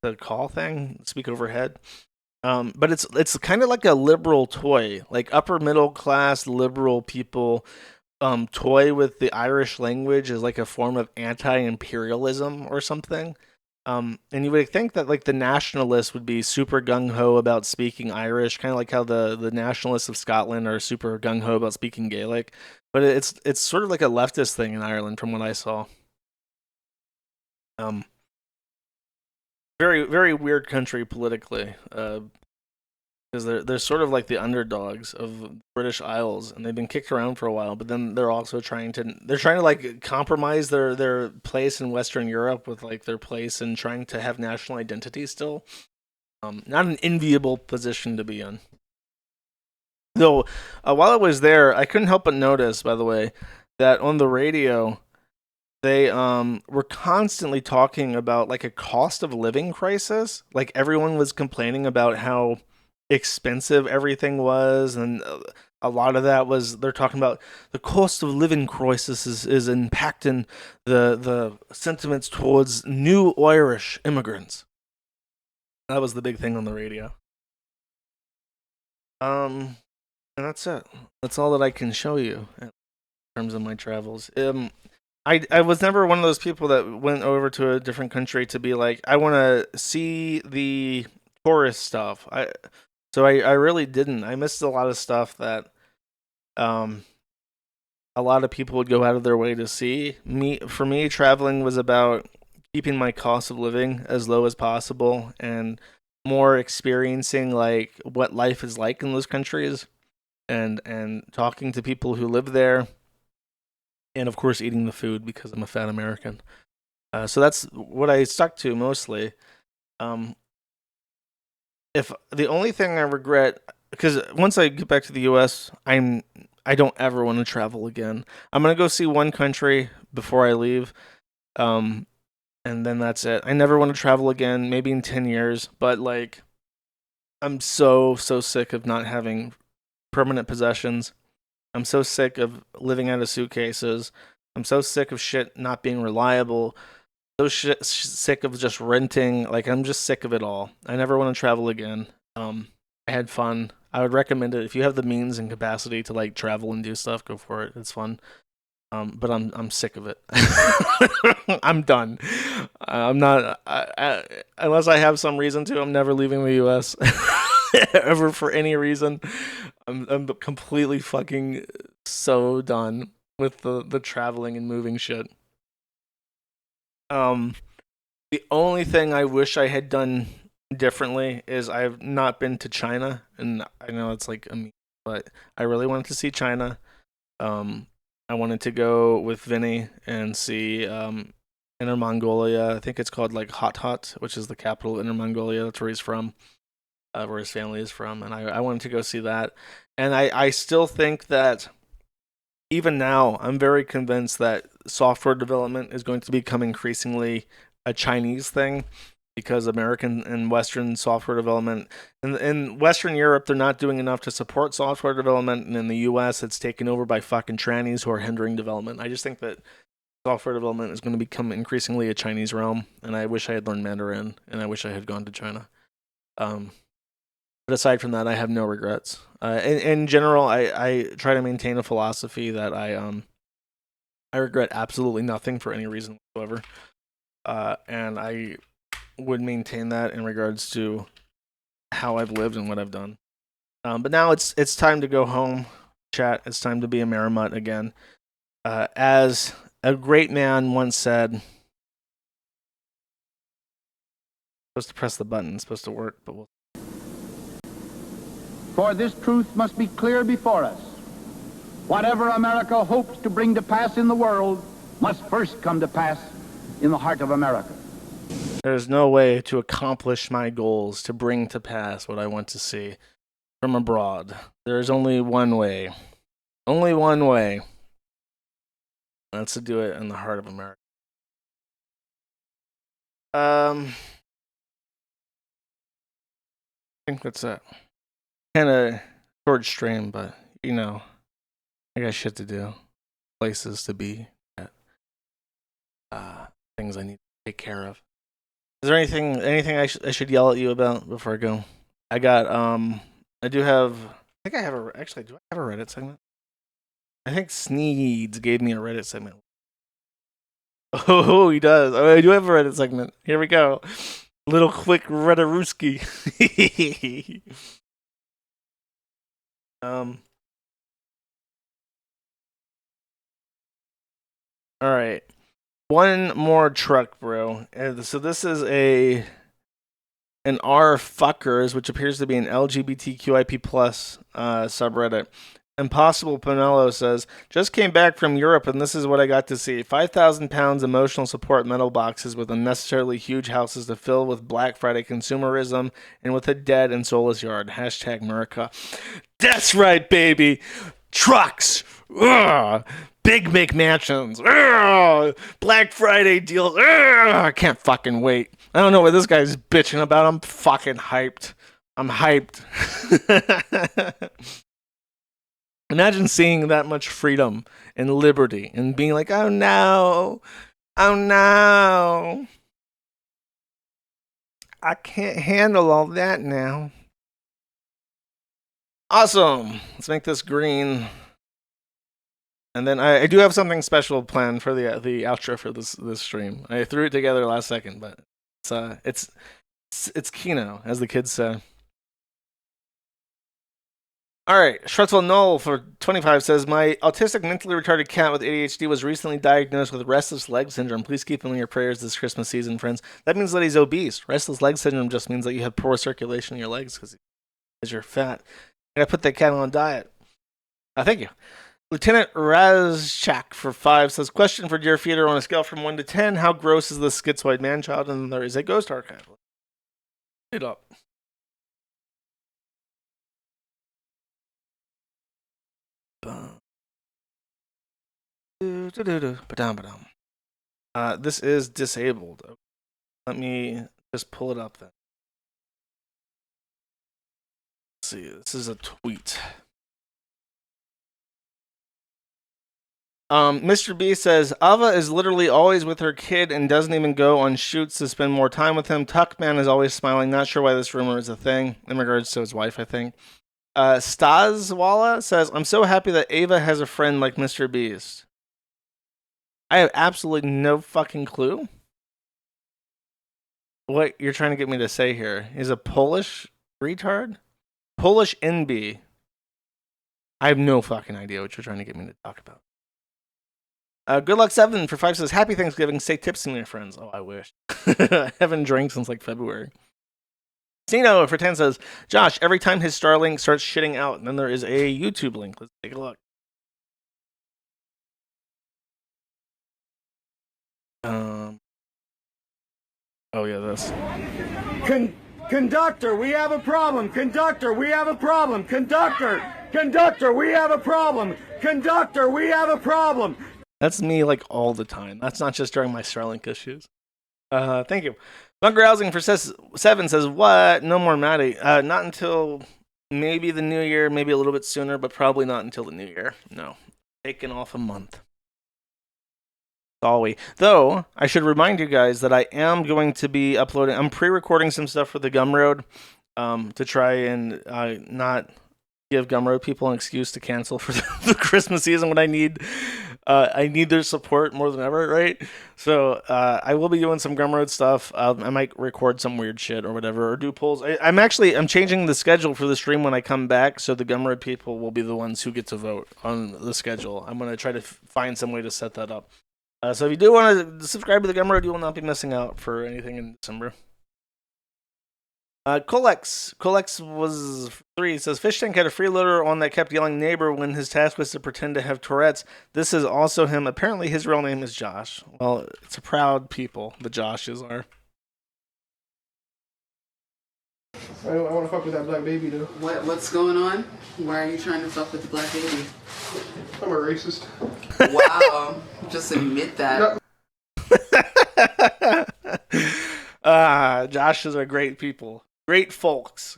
the call thing. Speak overhead. But it's kind of like a liberal toy, like upper middle class liberal people toy with the Irish language as like a form of anti-imperialism or something. And you would think that like the nationalists would be super gung-ho about speaking Irish, kind of like how the nationalists of Scotland are super gung-ho about speaking Gaelic. But it's sort of like a leftist thing in Ireland from what I saw. Very, very weird country politically. Because they're sort of like the underdogs of British Isles, and they've been kicked around for a while. But then they're also trying to like compromise their place in Western Europe with like their place and trying to have national identity still. Not an enviable position to be in. Though, while I was there, I couldn't help but notice, by the way, that on the radio they were constantly talking about like a cost of living crisis. Like everyone was complaining about how expensive everything was, and a lot of that was they're talking about the cost of living crisis is impacting the sentiments towards new Irish immigrants. That was the big thing on the radio. And that's it. That's all that I can show you in terms of my travels. I was never one of those people that went over to a different country to be like, I want to see the tourist stuff. So I really didn't. I missed a lot of stuff that a lot of people would go out of their way to see. For me, traveling was about keeping my cost of living as low as possible and more experiencing like what life is like in those countries and talking to people who live there. And of course, eating the food because I'm a fat American. So that's what I stuck to mostly. If the only thing I regret, because once I get back to the U.S., I don't ever want to travel again. I'm gonna go see one country before I leave, and then that's it. I never want to travel again. Maybe in 10 years, but like, I'm so sick of not having permanent possessions. I'm so sick of living out of suitcases. I'm so sick of shit not being reliable. So sick of just renting. Like, I'm just sick of it all. I never want to travel again. I had fun. I would recommend it if you have the means and capacity to like travel and do stuff. Go for it. It's fun. But I'm sick of it. I'm done. I'm not. Unless I have some reason to, I'm never leaving the U.S. ever for any reason. I'm completely fucking so done with the traveling and moving shit. The only thing I wish I had done differently is I've not been to China, and I know it's like but I really wanted to see China. I wanted to go with Vinny and see Inner Mongolia. I think it's called like Hot, which is the capital of Inner Mongolia. That's where he's from. where his family is from, and I wanted to go see that. And I still think that even now, I'm very convinced that software development is going to become increasingly a Chinese thing, because American and Western software development, in Western Europe, they're not doing enough to support software development, and in the US, it's taken over by fucking trannies who are hindering development. I just think that software development is going to become increasingly a Chinese realm, and I wish I had learned Mandarin, and I wish I had gone to China. But aside from that, I have no regrets. In general, I try to maintain a philosophy that I regret absolutely nothing for any reason whatsoever, and I would maintain that in regards to how I've lived and what I've done. But now it's time to go home, chat. It's time to be a Maramut again. As a great man once said, supposed to press the button, it's supposed to work, but we'll. For this truth must be clear before us. Whatever America hopes to bring to pass in the world must first come to pass in the heart of America. There's no way to accomplish my goals, to bring to pass what I want to see from abroad. There is only one way. Only one way. That's to do it in the heart of America. I think that's it. Kind of short stream, but you know, I got shit to do, places to be at, things I need to take care of. Is there anything I should yell at you about before I go? I got I do have. I think I have a. Actually, do I have a Reddit segment? I think Sneeds gave me a Reddit segment. Oh, he does. Oh, I do have a Reddit segment. Here we go. Little quick Reddarooski. All right. One more truck, bro. So this is an R fuckers, which appears to be an LGBTQIP plus subreddit. Impossible Pinello says, just came back from Europe and this is what I got to see. 5,000 pounds emotional support metal boxes with unnecessarily huge houses to fill with Black Friday consumerism and with a dead and soulless yard. Hashtag America. That's right, baby. Trucks. Ugh. Big McMansions. Ugh. Black Friday deals. Ugh. I can't fucking wait. I don't know what this guy's bitching about. I'm fucking hyped. I'm hyped. Imagine seeing that much freedom and liberty and being like, oh no, I can't handle all that now. Awesome. Let's make this green. And then I do have something special planned for the outro for this stream. I threw it together last second, but it's Kino, as the kids say. All right, Shrutsville Knoll for 25 says, my autistic mentally retarded cat with ADHD was recently diagnosed with restless leg syndrome. Please keep him in your prayers this Christmas season, friends. That means that he's obese. Restless leg syndrome just means that you have poor circulation in your legs because you're fat. I put that cat on diet. Thank you. Lieutenant Razchak for 5 says, question for Dear Theater, on a scale from 1 to 10, how gross is this schizoid man-child? And there is a ghost archive. It up. This is disabled. Let me just pull it up then. Let's see, this is a tweet. Mr. B says, Ava is literally always with her kid and doesn't even go on shoots to spend more time with him. Tuckman is always smiling. Not sure why this rumor is a thing in regards to his wife, I think. Stazwala says, I'm so happy that Ava has a friend like Mr. Beast. I have absolutely no fucking clue what you're trying to get me to say here. He's a Polish retard? Polish NB. I have no fucking idea what you're trying to get me to talk about. Good Luck 7 for 5 says, happy Thanksgiving. Stay tipsy, my friends. Oh, I wish. I haven't drank since like February. Sino for 10 says, Josh, every time his Starlink starts shitting out, and then there is a YouTube link. Let's take a look. Oh yeah, this. Conductor, we have a problem. Conductor, we have a problem. Conductor, conductor, we have a problem. Conductor, we have a problem. That's me like all the time. That's not just during my Starlink issues. Thank you. Bunker Housing for 7 says, what? No more Maddie. Not until maybe the new year, maybe a little bit sooner, but probably not until the new year. No. Taking off a month. Though, I should remind you guys that I am going to be uploading, I'm pre-recording some stuff for the Gumroad to try and not give Gumroad people an excuse to cancel for the Christmas season when I need their support more than ever, right? So I will be doing some Gumroad stuff. I might record some weird shit or whatever, or do polls. I'm changing the schedule for the stream when I come back, so the Gumroad people will be the ones who get to vote on the schedule. I'm going to try to find some way to set that up. So if you do want to subscribe to the Gumroad, you will not be missing out for anything in December. Colex was 3. It says, Fish Tank had a freeloader on that kept yelling neighbor when his task was to pretend to have Tourette's. This is also him. Apparently his real name is Josh. Well, it's a proud people, the Joshes are. I want to fuck with that black baby, though. What's going on? Why are you trying to fuck with the black baby? I'm a racist. Wow. Just admit that. Joshes are great people. Great folks.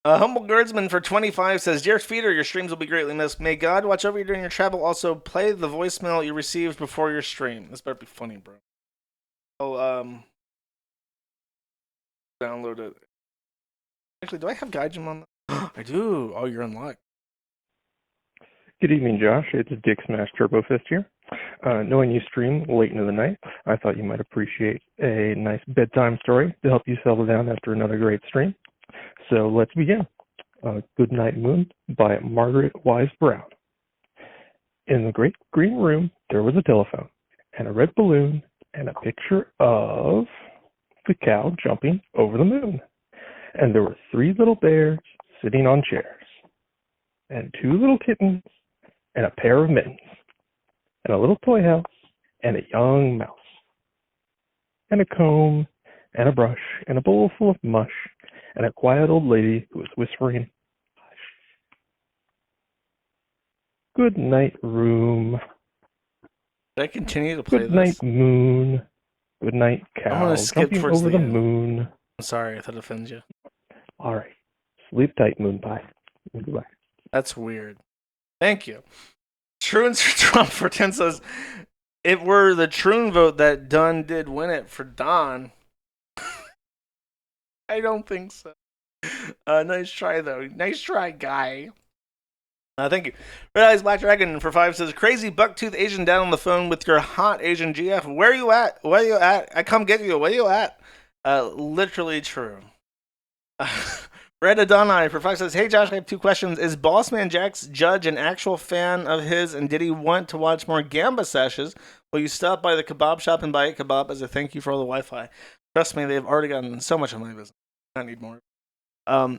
Humble Guardsman for 25 says, Dear Feeder, your streams will be greatly missed. May God watch over you during your travel. Also, play the voicemail you received before your stream. This better be funny, bro. Download it. Actually, do I have Gaijin on that? I do. Oh, you're unlocked. Good evening, Josh. It's Dick Smash Turbo Fist here. Knowing you stream late into the night, I thought you might appreciate a nice bedtime story to help you settle down after another great stream. So let's begin. Good Night Moon by Margaret Wise Brown. In the great green room, there was a telephone and a red balloon and a picture of the cow jumping over the moon. And there were 3 little bears sitting on chairs, and 2 little kittens, and a pair of mittens, and a little toy house, and a young mouse, and a comb, and a brush, and a bowl full of mush, and a quiet old lady who was whispering, hush. Good night, room. Did I continue to play Good this? night, moon. Good night, cow. I'm gonna skip jumping towards over the the end. moon. I'm sorry, I thought it offends you. All right. Sleep tight, moon pie. Goodbye. That's weird. Thank you. Troons for Trump for 10 says, it were the Troon vote that Dunn did win it for Don. I don't think so. Nice try, though. Nice try, guy. Thank you. Red Eyes Black Dragon for 5 says, crazy bucktooth Asian down on the phone with your hot Asian GF. Where you at? Where you at? I come get you. Where you at? Literally true. Red Adonai for 5 says, hey Josh, I have 2 questions. Is Bossman Jack's Judge an actual fan of his, and did he want to watch more Gamba sessions? Will you stop by the kebab shop and buy a kebab as a thank you for all the Wi-Fi? Trust me, they've already gotten so much on my business. I need more. I'm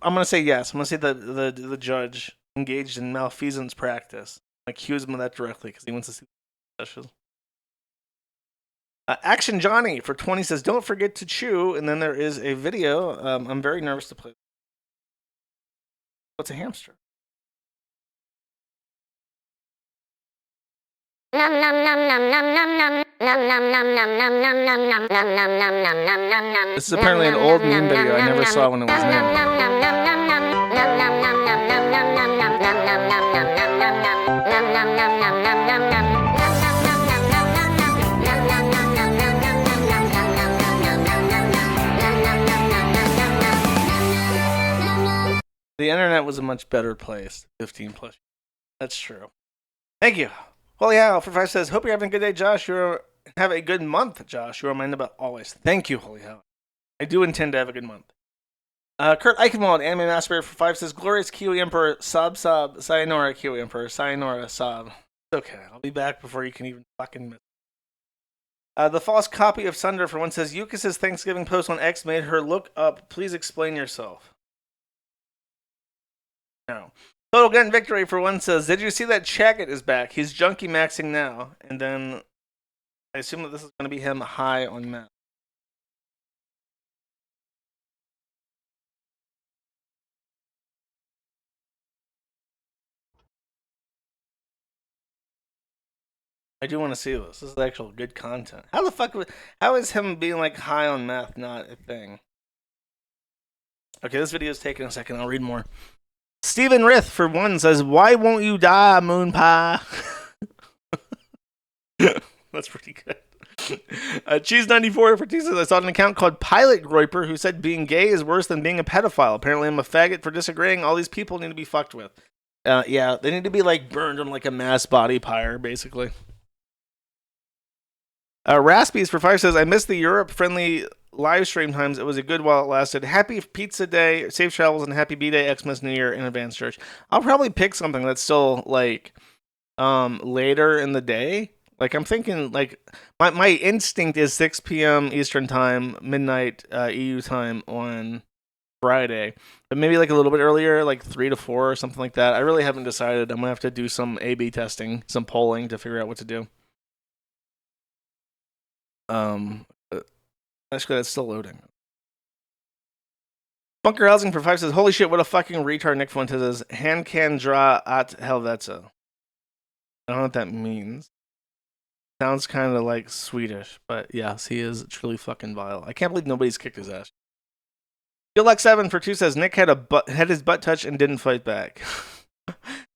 gonna say yes. I'm gonna say that the judge engaged in malfeasance practice. I accuse him of that directly because he wants to see the sessions. Action Johnny for 20 says, don't forget to chew. And then there is a video. I'm very nervous to play. What's a hamster? This is apparently an old meme video I never saw when it was The internet was a much better place 15 plus. That's true. Thank you. Holy Hal for 5 says, hope you're having a good day, Josh. Have a good month, Josh. You are mine about always. Thank you, Holy Hal. I do intend to have a good month. Kurt Eichenwald, Anime Master for 5 says, glorious Kiwi Emperor, sob, sayonara, Kiwi Emperor, sayonara, sob. It's okay. I'll be back before you can even fucking miss. The false copy of Sunder for 1 says, Yukis's Thanksgiving post on X made her look up. Please explain yourself. No. Total Gun Victory for 1 says, did you see that Chaggett is back? He's junkie maxing now. And then I assume that this is going to be him high on meth. I do want to see this. This is actual good content. How the fuck how is him being like high on meth not a thing? Okay, this video is taking a second. I'll read more. Stephen Rith, for one, says, "Why won't you die, Moon Pie?" That's pretty good. Cheese94 for two says, "I saw an account called Pilot Groyper who said being gay is worse than being a pedophile. Apparently I'm a faggot for disagreeing. All these people need to be fucked with." Yeah, they need to be like burned on like a mass body pyre, basically. Raspies for 5 says, "I missed the Europe-friendly live stream times. It was a good while it lasted. Happy Pizza Day, safe travels, and happy B-Day, Xmas, New Year in advance, Jersh." I'll probably pick something that's still like later in the day. Like I'm thinking, like my instinct is 6 p.m. Eastern time, midnight EU time on Friday, but maybe like a little bit earlier, like 3 to 4 or something like that. I really haven't decided. I'm gonna have to do some A/B testing, some polling to figure out what to do. Actually, that's still loading. Bunker Housing for 5 says, "Holy shit, what a fucking retard Nick Fuentes is. Han kan dra at helvete." I don't know what that means. Sounds kind of like Swedish, but yes, he is truly fucking vile. I can't believe nobody's kicked his ass. Good Luck 7 for 2 says, "Nick had his butt touched and didn't fight back."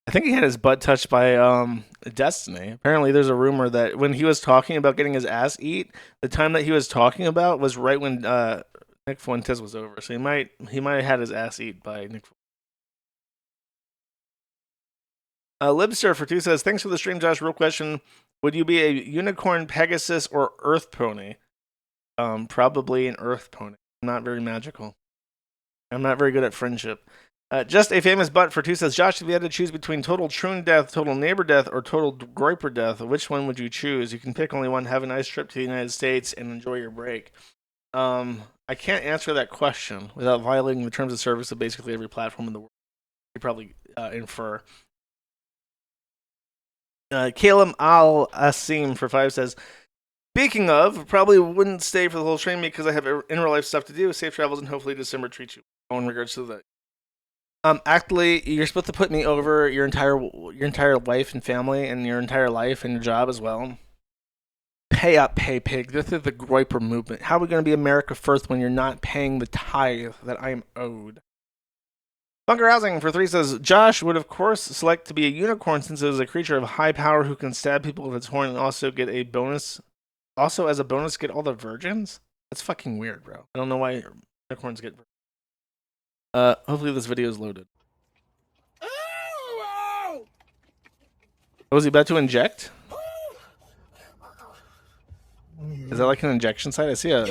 I think he had his butt touched by Destiny. Apparently, there's a rumor that when he was talking about getting his ass eat, the time that he was talking about was right when Nick Fuentes was over. So he might have had his ass eat by Nick. Libster for 2 says, "Thanks for the stream, Josh. Real question: would you be a unicorn, Pegasus, or Earth pony?" Probably an Earth pony. I'm not very magical. I'm not very good at friendship. Just a famous butt for 2 says, "Josh, if you had to choose between total troon death, total neighbor death, or total groyper death, which one would you choose? You can pick only one. Have a nice trip to the United States and enjoy your break." I can't answer that question without violating the terms of service of basically every platform in the world. You probably infer. Caleb Al-Asim for 5 says, "Speaking of, probably wouldn't stay for the whole stream because I have in real life stuff to do. Safe travels and hopefully December treats you well in regards to that." Actually, you're supposed to put me over your entire life and family and your entire life and your job as well. Pay up, pay pig. This is the Groyper movement. How are we going to be America first when you're not paying the tithe that I am owed? Bunker Housing for 3 says, "Josh would of course select to be a unicorn since it is a creature of high power who can stab people with its horn and also get a bonus. Also, as a bonus, get all the virgins? That's fucking weird, bro. I don't know why unicorns get virgins. Hopefully this video is loaded." Oh, was he about to inject? Is that like an injection site? I see a...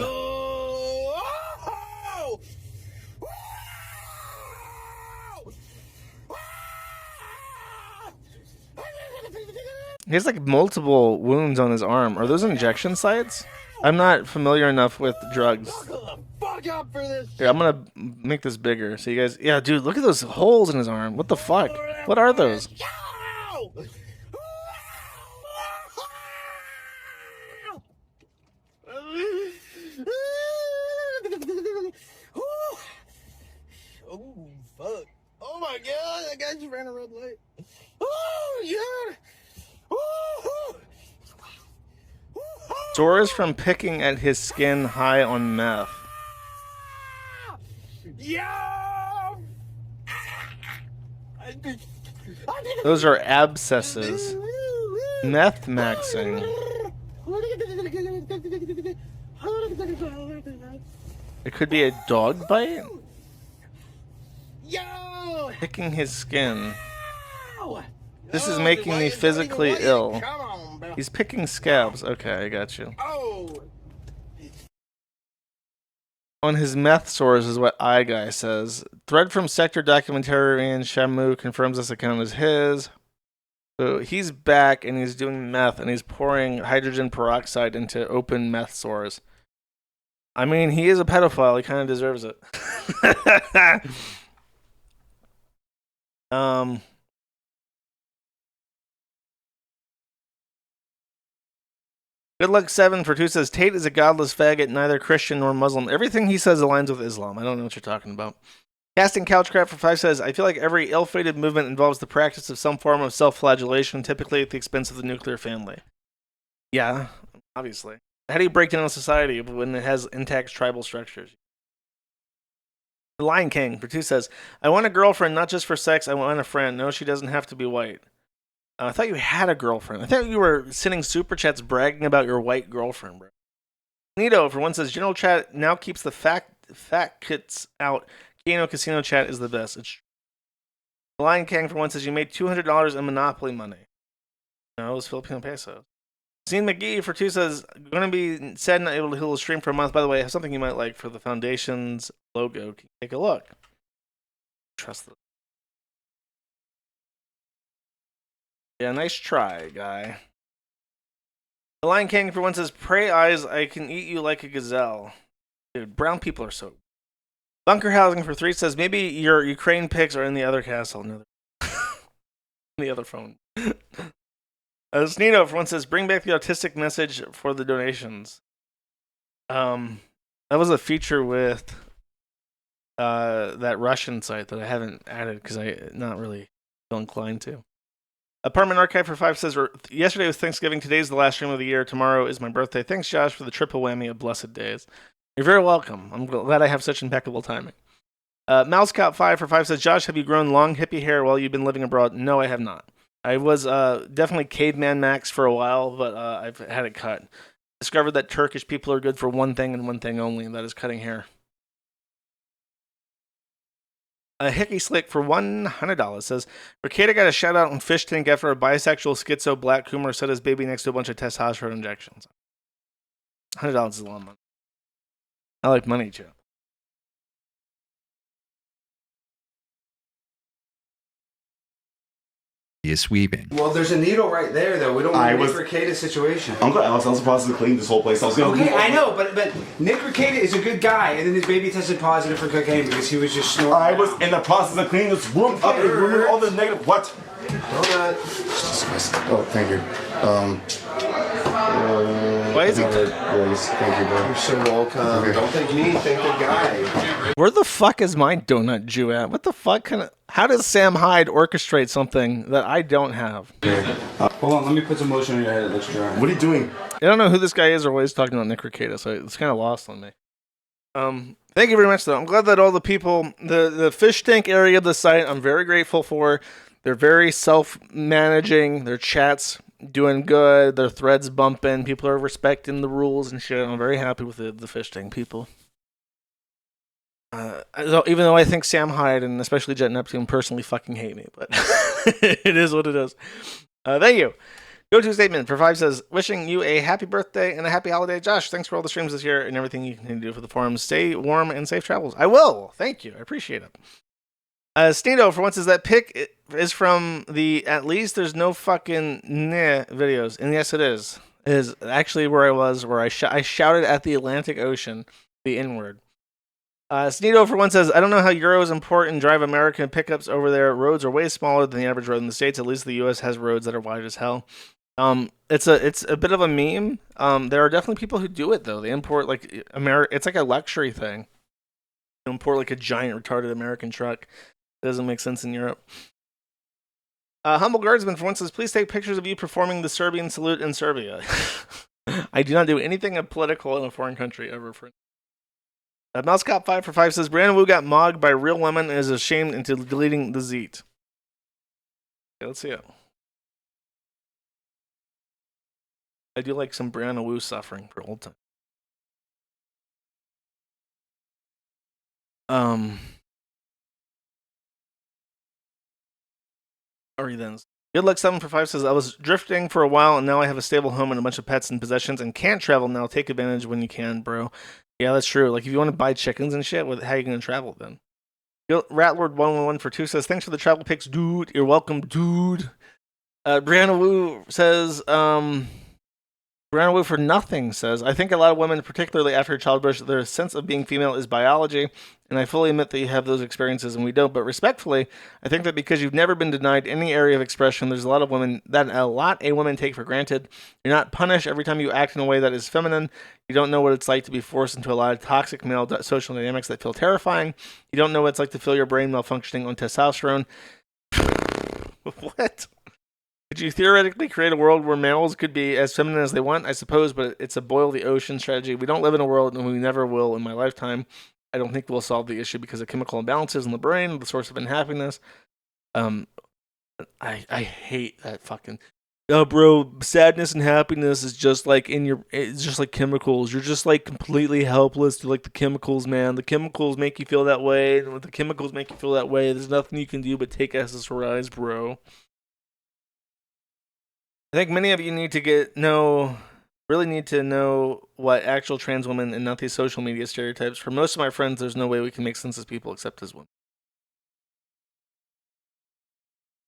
He has like multiple wounds on his arm. Are those injection sites? I'm not familiar enough with drugs. Here, I'm gonna make this bigger so you guys... Yeah, dude, look at those holes in his arm. What the fuck? What are those? Oh, fuck. Oh my god, that guy just ran a red light. Oh, yeah. Sores from picking at his skin high on meth. Those are abscesses. Meth maxing. It could be a dog bite? Picking his skin. This is making me physically ill. He's picking scabs. Okay, I got you. On his meth source is what iGuy says. Thread from Sector Documentarian Shamu confirms this account is his. So he's back and he's doing meth and he's pouring hydrogen peroxide into open meth sores. I mean, he is a pedophile. He kind of deserves it. Good Luck 7 for 2 says, "Tate is a godless faggot, neither Christian nor Muslim. Everything he says aligns with Islam." I don't know what you're talking about. Casting Couchcraft for 5 says, "I feel like every ill-fated movement involves the practice of some form of self-flagellation, typically at the expense of the nuclear family." Yeah, obviously. How do you break down a society when it has intact tribal structures? The Lion King for 2 says, I want a girlfriend not just for sex, I want a friend. No, she doesn't have to be white. I thought you had a girlfriend. I thought you were sending super chats bragging about your white girlfriend, bro. Nito for 1 says, General Chat now keeps the fat kits out. Kano Casino Chat is the best. It's the Lion King for 1 says, you made $200 in Monopoly money. No, it was Filipino pesos. Sean McGee for 2 says, going to be sad not able to heal the stream for a month. By the way, I have something you might like for the Foundation's logo. Can you take a look? Trust it. Yeah, nice try, guy. The Lion King for 1 says, pray eyes, I can eat you like a gazelle. Dude, brown people are so... Bunker Housing for 3 says, maybe your Ukraine pics are in the other castle. No, the other phone. Snito for 1 says, bring back the autistic message for the donations. That was a feature with that Russian site that I haven't added because I'm not really feel inclined to. Apartment Archive for 5 says, yesterday was Thanksgiving, today's the last stream of the year, tomorrow is my birthday. Thanks, Josh, for the triple whammy of blessed days. You're very welcome. I'm glad I have such impeccable timing. Mousecout5 for 5 says, Josh, have you grown long hippie hair while you've been living abroad? No, I have not. I was definitely caveman Max for a while, but I've had it cut. Discovered that Turkish people are good for one thing and one thing only, and that is cutting hair. Hickey Slick for $100 says, Ricada got a shout out on Fish Tank after a bisexual schizo black Coomer set his baby next to a bunch of testosterone injections. $100 is a lot of money. I like money, too. Is sweeping. Well, there's a needle right there, though. We don't want Nick Ricada's situation. Uncle Alex, I was supposed to clean this whole place. I was gonna. Okay, I know, but Nick Ricada is a good guy, and then his baby tested positive for cocaine because he was just snorting. I was in the process of cleaning this room up and removing all the negative. What? Oh, thank you. Why is he? Thank you, bro. You're so welcome. Okay. Don't thank me, thank the guy. Where the fuck is my donut Jew at? What the fuck how does Sam Hyde orchestrate something that I don't have? Hold on, let me put some lotion on your head. It looks dry. What are you doing? I don't know who this guy is or why he's talking about Nick Ricada, so it's kind of lost on me. Thank you very much, though. I'm glad that all the people, the fish tank area of the site, I'm very grateful for. They're very self-managing. Their chat's doing good. Their threads bumping. People are respecting the rules and shit. I'm very happy with the fish tank people. Even though I think Sam Hyde and especially Jet Neptune personally fucking hate me, but it is what it is. Thank you. Go-to statement for 5 says, wishing you a happy birthday and a happy holiday. Josh, thanks for all the streams this year and everything you can do for the forums. Stay warm and safe travels. I will. Thank you. I appreciate it. Steendo, for once, says that pic is from the At Least There's No Fucking Nah videos. And yes, it is. It is actually where I was, where I shouted at the Atlantic Ocean, the N-word. Sneedo for one says, I don't know how Euros import and drive American pickups over there. Roads are way smaller than the average road in the States. At least the US has roads that are wide as hell. It's a bit of a meme. There are definitely people who do it though. They import like it's like a luxury thing. They import like a giant retarded American truck. It doesn't make sense in Europe. Humble Guardsman for one says, please take pictures of you performing the Serbian salute in Serbia. I do not do anything political in a foreign country ever. Mousecop 5 for 5 says, Brandon Wu got mogged by real women and is ashamed into deleting the Zeet. Okay, let's see it. I do like some Brandon Wu suffering for old time. Alright then. Good luck 7 for 5 says, I was drifting for a while and now I have a stable home and a bunch of pets and possessions and can't travel now. Take advantage when you can, bro. Yeah, that's true. Like, if you want to buy chickens and shit, how are you going to travel then? Ratlord111 for 2 says, thanks for the travel pics, dude. You're welcome, dude. Brianna Wu says, Brianna Wu for nothing says, I think a lot of women, particularly after childbirth, their sense of being female is biology, and I fully admit that you have those experiences and we don't, but respectfully, I think that because you've never been denied any area of expression, there's a lot a women take for granted. You're not punished every time you act in a way that is feminine. You don't know what it's like to be forced into a lot of toxic male social dynamics that feel terrifying. You don't know what it's like to feel your brain malfunctioning on testosterone. What? Could you theoretically create a world where males could be as feminine as they want? I suppose, but it's a boil the ocean strategy. We don't live in a world, and we never will in my lifetime. I don't think we'll solve the issue because of chemical imbalances in the brain, the source of unhappiness. I hate that fucking. Oh, bro, sadness and happiness is just like it's just like chemicals. You're just like completely helpless to like the chemicals, man. The chemicals make you feel that way, and when the chemicals make you feel that way, there's nothing you can do but take SSRIs, bro. I think many of you really need to know what actual trans women and not these social media stereotypes. For most of my friends, there's no way we can make sense as people except as women.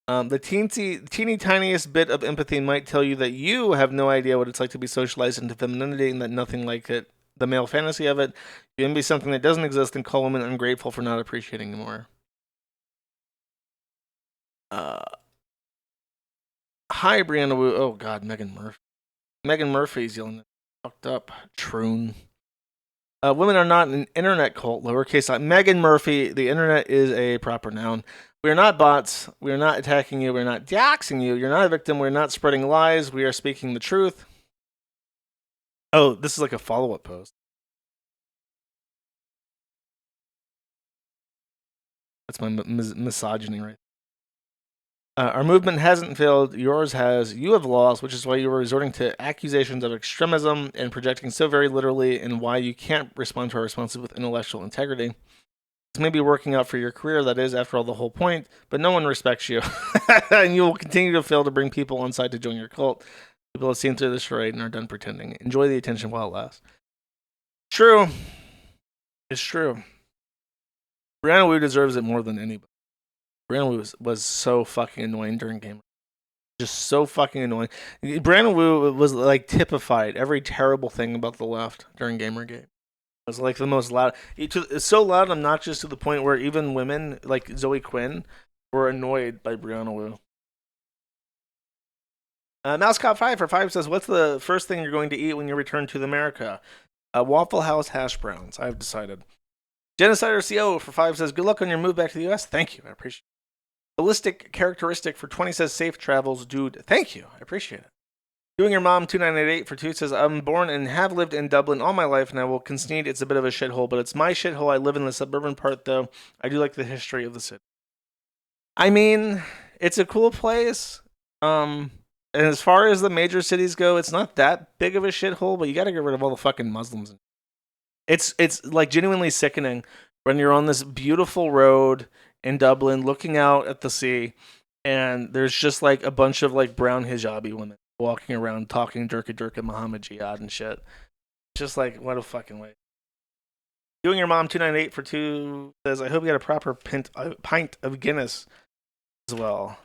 The teeny tiniest bit of empathy might tell you that you have no idea what it's like to be socialized into femininity and that nothing like it, the male fantasy of it, can be something that doesn't exist and call women ungrateful for not appreciating it more. Hi, Brianna Wu. Oh, God, Megan Murphy. Megan Murphy's yelling, fucked up. Troon. Women are not an internet cult, lowercase. Megan Murphy, the internet is a proper noun. We are not bots. We are not attacking you. We're not doxing you. You're not a victim. We're not spreading lies. We are speaking the truth. Oh, this is like a follow-up post. That's my misogyny right. Our movement hasn't failed. Yours has. You have lost, which is why you are resorting to accusations of extremism and projecting so very literally, and why you can't respond to our responses with intellectual integrity. It's maybe working out for your career. That is, after all, the whole point. But no one respects you, and you will continue to fail to bring people on side to join your cult. People have seen through the charade and are done pretending. Enjoy the attention while it lasts. True. It's true. Brianna Wu deserves it more than anybody. Brianna Wu was so fucking annoying during Gamer. Just so fucking annoying. Brianna Wu was like typified every terrible thing about the left during Gamergate. It was like the most loud. It's so loud, obnoxious to the point where even women like Zoe Quinn were annoyed by Brianna Wu. Mousecop5 for 5 says, what's the first thing you're going to eat when you return to America? Waffle House hash browns. I've decided. Genocider CO for 5 says, good luck on your move back to the US. Thank you. I appreciate it. Ballistic Characteristic for 20 says, safe travels, dude. Thank you. I appreciate it. Doing Your Mom 2988 for 2 says, I'm born and have lived in Dublin all my life, and I will concede it's a bit of a shithole, but it's my shithole. I live in the suburban part, though. I do like the history of the city. I mean, it's a cool place. And as far as the major cities go, it's not that big of a shithole, but you gotta get rid of all the fucking Muslims. It's like genuinely sickening when you're on this beautiful road in Dublin looking out at the sea, and there's just like a bunch of like brown hijabi women walking around talking Durka Muhammad Jihad and shit. Just like, what a fucking way. Doing Your Mom 298 for 2 says, I hope you got a proper pint of Guinness as well.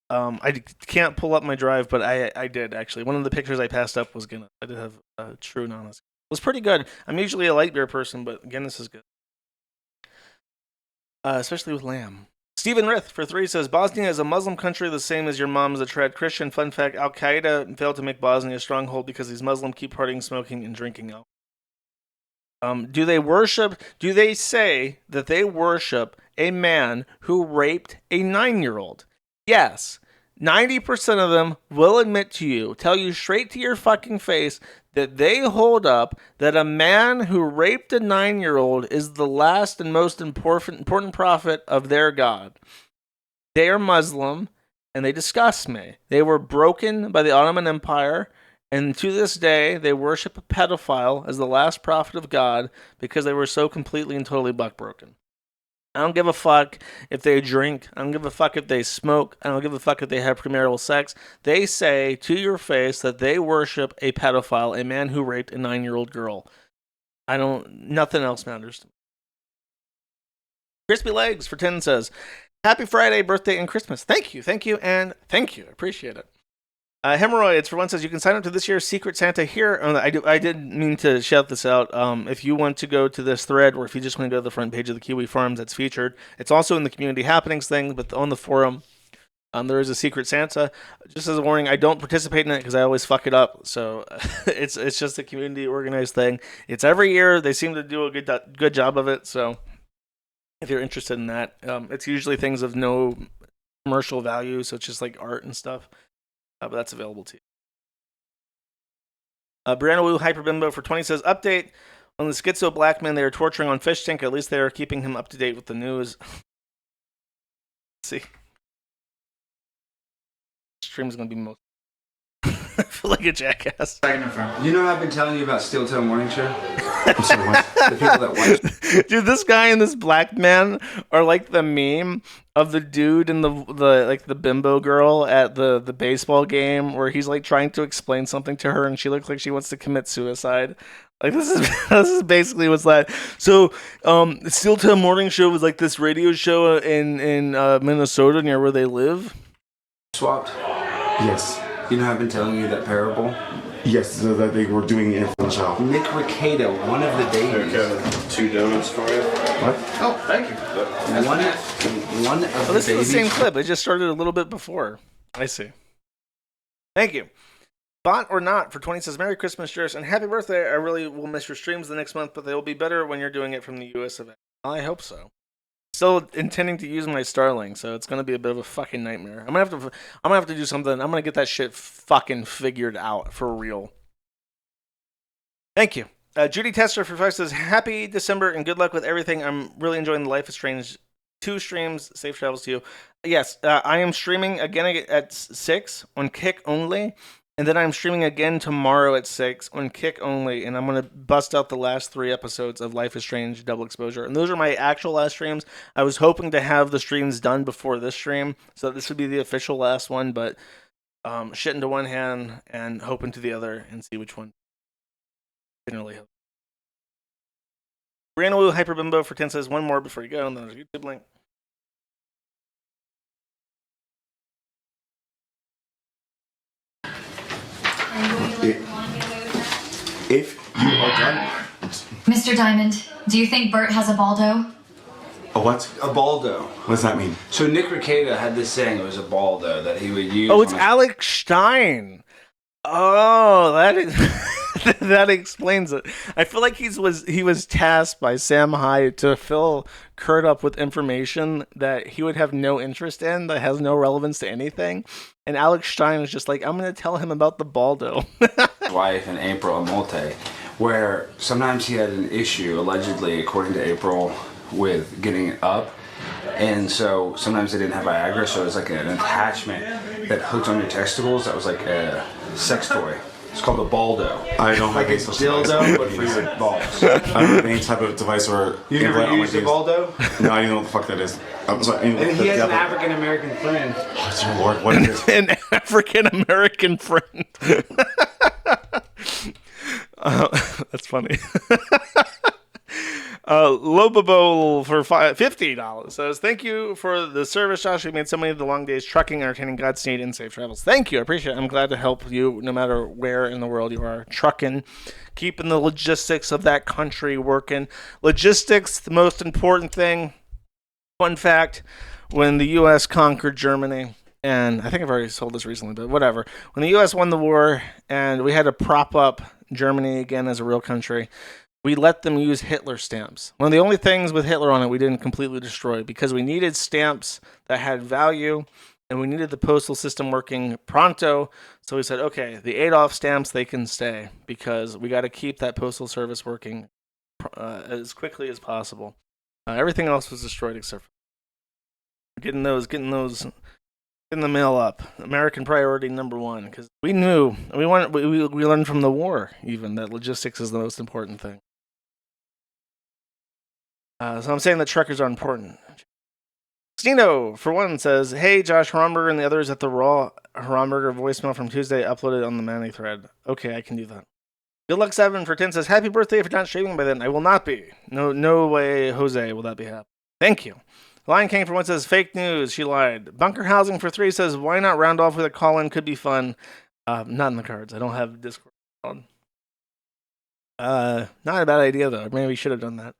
I can't pull up my drive, but I did actually. One of the pictures I passed up was Guinness. I did have a true and honest. It was pretty good. I'm usually a light beer person, but Guinness is good. Especially with lamb. Stephen Rith for 3 says, Bosnia is a Muslim country the same as your mom is a trad Christian. Fun fact, Al-Qaeda failed to make Bosnia a stronghold because these Muslims keep partying, smoking, and drinking alcohol. Do they say that they worship a man who raped a 9-year-old? Yes. 90% of them will admit to you, tell you straight to your fucking face, that they hold up that a man who raped a 9-year-old is the last and most important prophet of their God. They are Muslim, and they disgust me. They were broken by the Ottoman Empire, and to this day, they worship a pedophile as the last prophet of God because they were so completely and totally buck-broken. I don't give a fuck if they drink. I don't give a fuck if they smoke. I don't give a fuck if they have premarital sex. They say to your face that they worship a pedophile, a man who raped a 9-year-old girl. Nothing else matters to me. Crispy Legs for 10 says, Happy Friday, birthday, and Christmas. Thank you, and thank you. Appreciate it. Hemorrhoids for 1 says, you can sign up to this year's Secret Santa here. I did mean to shout this out. If you want to go to this thread, or if you just want to go to the front page of the Kiwi Farms that's featured, it's also in the community happenings thing, but on the forum, there is a Secret Santa. Just as a warning, I don't participate in it because I always fuck it up. So it's just a community organized thing. It's every year. They seem to do a good job of it. So if you're interested in that, it's usually things of no commercial value. So it's just like art and stuff. but that's available to you. Brianna Wu Hyperbimbo for 20 says, update on the schizo black man they are torturing on Fish Tank. At least they are keeping him up to date with the news. Let's see. Stream's going to be most. I feel like a jackass. You know I've been telling you about Steel Toe Morning Show? I'm sorry, what? The people that watch. Dude, this guy and this black man are like the meme of the dude and the bimbo girl at the baseball game where he's like trying to explain something to her and she looks like she wants to commit suicide. Like this is basically what's that. So, Steel Toe Morning Show was like this radio show in Minnesota near where they live. Swapped? Yes. You know I've been telling you that parable? Yes, so that they were doing it for the show. Nick Ricada, one of the babies. Okay. 2 donuts for you. What? Oh, thank you. One of the This babies. is the same clip. It just started a little bit before. I see. Thank you. Bot or not for 20 says, Merry Christmas, Jersh, and happy birthday. I really will miss your streams the next month, but they will be better when you're doing it from the US event. I hope so. Still intending to use my Starlink, so it's gonna be a bit of a fucking nightmare. I'm gonna have to do something. I'm gonna get that shit fucking figured out for real. Thank you. Judy Tester for 5 says, happy December and good luck with everything. I'm really enjoying the Life is Strange 2 streams. Safe travels to you. Yes, I am streaming again at 6 on Kick only. And then I'm streaming again tomorrow at 6 on Kick only, and I'm going to bust out the last 3 episodes of Life is Strange Double Exposure. And those are my actual last streams. I was hoping to have the streams done before this stream, so this would be the official last one, but shit into one hand and hope into the other and see which one generally helps. Brianna Wu Hyperbimbo for 10 says, one more before you go, and then there's a YouTube link. If you are done. Mr. Diamond, do you think Bert has a Balldo? A what? A Balldo. What does that mean? So Nick Ricada had this saying it was a Balldo that he would use. Oh, it's Alex Stein. Oh, that is that explains it. I feel like he was tasked by Sam High to fill Kurt up with information that he would have no interest in, that has no relevance to anything. And Alex Stein was just like, I'm going to tell him about the Balldo. Wife and April Amolte, where sometimes he had an issue, allegedly, according to April, with getting it up. And so sometimes they didn't have Viagra, so it was like an attachment that hooked on your testicles that was like a sex toy. It's called a Balldo. I don't like have a dildo, but for your balls. I don't have any type of device or... You never used a Balldo? No, I didn't know what the fuck that is. I'm sorry. And he has an African American friend. Oh, dear Lord, what is this? An African American friend. That's funny. Lobabo for $50 says, thank you for the service, Josh. You made so many of the long days trucking entertaining. Godspeed and safe travels. Thank you. I appreciate it. I'm glad to help you no matter where in the world you are trucking, keeping the logistics of that country working. Logistics, the most important thing. Fun fact, when the U.S. conquered Germany, and I think I've already told this recently, but whatever. When the U.S. won the war and we had to prop up Germany again as a real country, we let them use Hitler stamps. One of the only things with Hitler on it we didn't completely destroy because we needed stamps that had value and we needed the postal system working pronto. So we said, okay, the Adolf stamps, they can stay because we got to keep that postal service working as quickly as possible. Everything else was destroyed except for getting the mail up. American priority number one, because we knew, we learned from the war even that logistics is the most important thing. So I'm saying that truckers are important. Stino, for one, says, hey, Josh Haramberger and the others at the Raw Haramberger voicemail from Tuesday uploaded on the Manny thread. Okay, I can do that. Good luck 7 for 10 says, happy birthday if you're not streaming by then. I will not be. No way, Jose, will that be happening. Thank you. Lion King for 1 says, fake news, she lied. Bunker Housing for 3 says, why not round off with a call-in? Could be fun. Not in the cards. I don't have Discord on. Not a bad idea, though. Maybe we should have done that.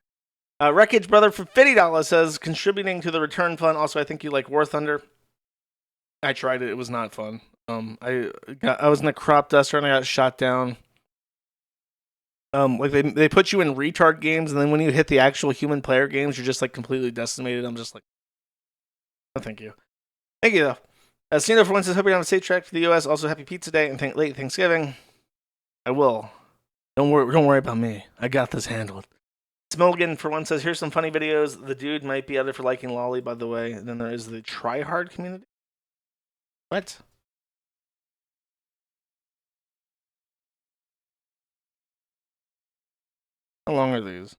Wreckage Brother for $50 says, contributing to the return fund. Also, I think you like War Thunder. I tried it. It was not fun. I was in a crop duster and I got shot down. Like they put you in retard games, and then when you hit the actual human player games, you're just like completely decimated. I'm just like, no, thank you. Thank you, though. Cena for once says, hope you're on a safe track for the U.S. Also, happy Pizza Day and late Thanksgiving. I will. Don't worry about me. I got this handled. Smilligan for one says, here's some funny videos. The dude might be other for liking Lolly, by the way. And then there is the try-hard community. What? How long are these?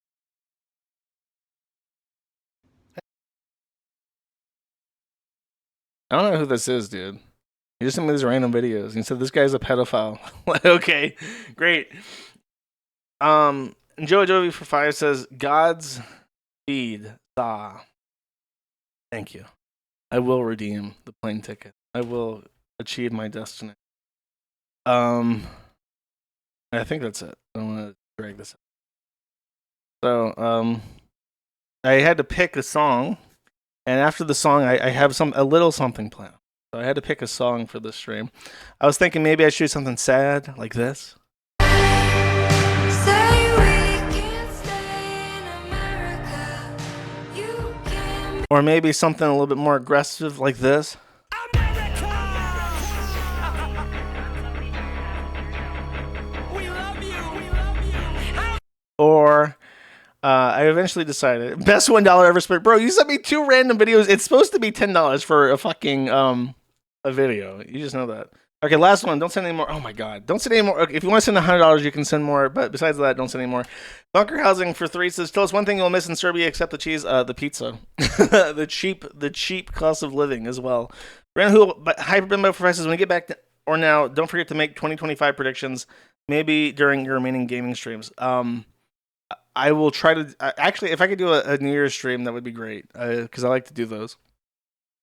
I don't know who this is, dude. He just sent me these random videos. He said this guy's a pedophile. Okay, great. And Joe Jovi for 5 says, God's feed saw. Thank you. I will redeem the plane ticket. I will achieve my destiny. I think that's it. I don't want to drag this out. So, I had to pick a song. And after the song, I have a little something planned. So I had to pick a song for this stream. I was thinking maybe I should do something sad like this. Or maybe something a little bit more aggressive like this. Or I eventually decided best $1 ever spent. Bro, you sent me 2 random videos. It's supposed to be $10 for a fucking a video. You just know that. Okay, last one. Don't send any more. Oh my god, don't send any more. Okay, if you want to send $100, you can send more. But besides that, don't send any more. Bunker Housing for 3 says, tell us one thing you'll miss in Serbia except the cheese, the pizza, the cheap cost of living as well. Brandon who Hyperbimbo for 5 says, when you get back or now, don't forget to make 2025 predictions. Maybe during your remaining gaming streams. I will try to actually, if I could do a New Year's stream, that would be great because I like to do those.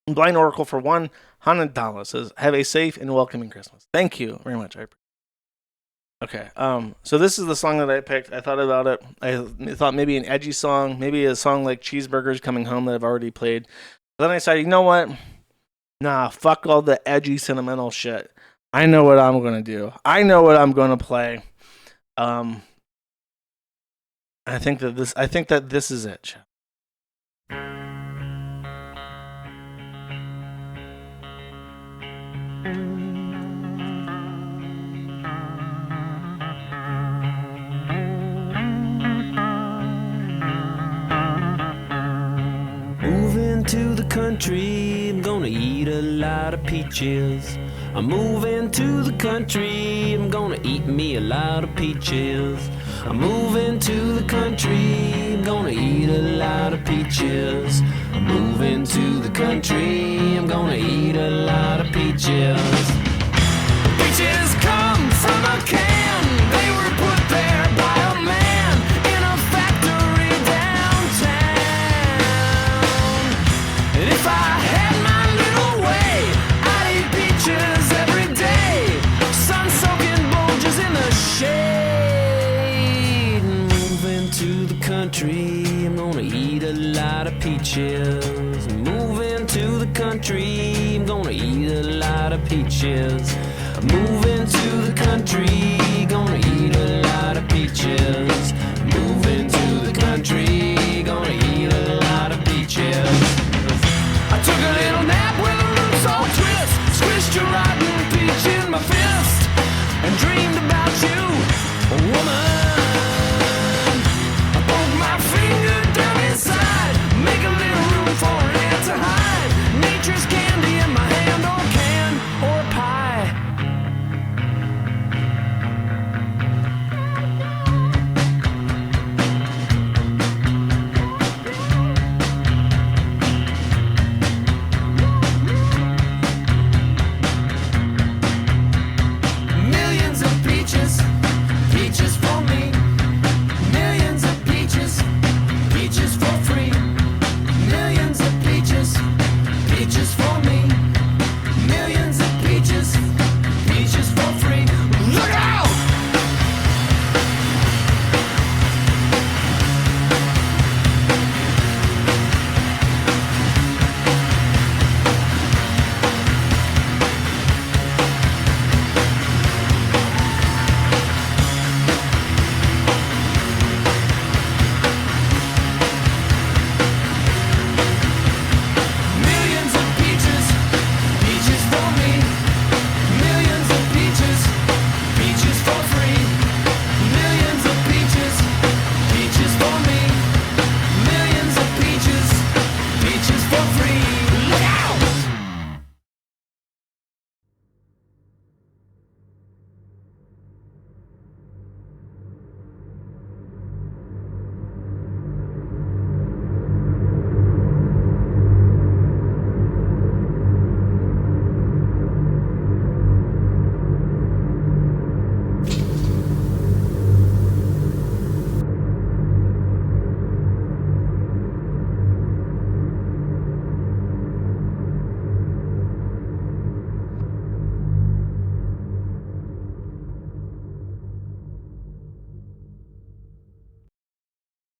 Blind Oracle for $100 says, have a safe and welcoming Christmas. Thank you very much. Okay. So this is the song that I picked. I thought about it. I thought maybe an edgy song, maybe a song like Cheeseburgers Coming Home that I've already played. But then I decided, you know what? Nah, fuck all the edgy sentimental shit. I know what I'm gonna do. I know what I'm gonna play. I think that this is it. Moving to the country, I'm gonna eat a lot of peaches. I'm moving to the country, I'm gonna eat me a lot of peaches. I'm moving to the country, I'm gonna eat a lot of peaches. I'm moving to the country, I'm gonna eat a lot of peaches. Peaches come from a can, they were put there by a man in a factory downtown. And if I had my little way, I'd eat peaches every day. Sun-soaking bulges in the shade. To the country, I'm gonna eat a lot of peaches. Moving to the country, I'm gonna eat a lot of peaches. Moving to the country, gonna eat a lot of peaches. Moving to the country, gonna eat a lot of peaches. I took a little nap with a roots all twist, squished a rotten peach in my fist, and dreamed about you, woman. Make a little room for an ant to hide. Nature's candy in my hand, or can, or pie. for free.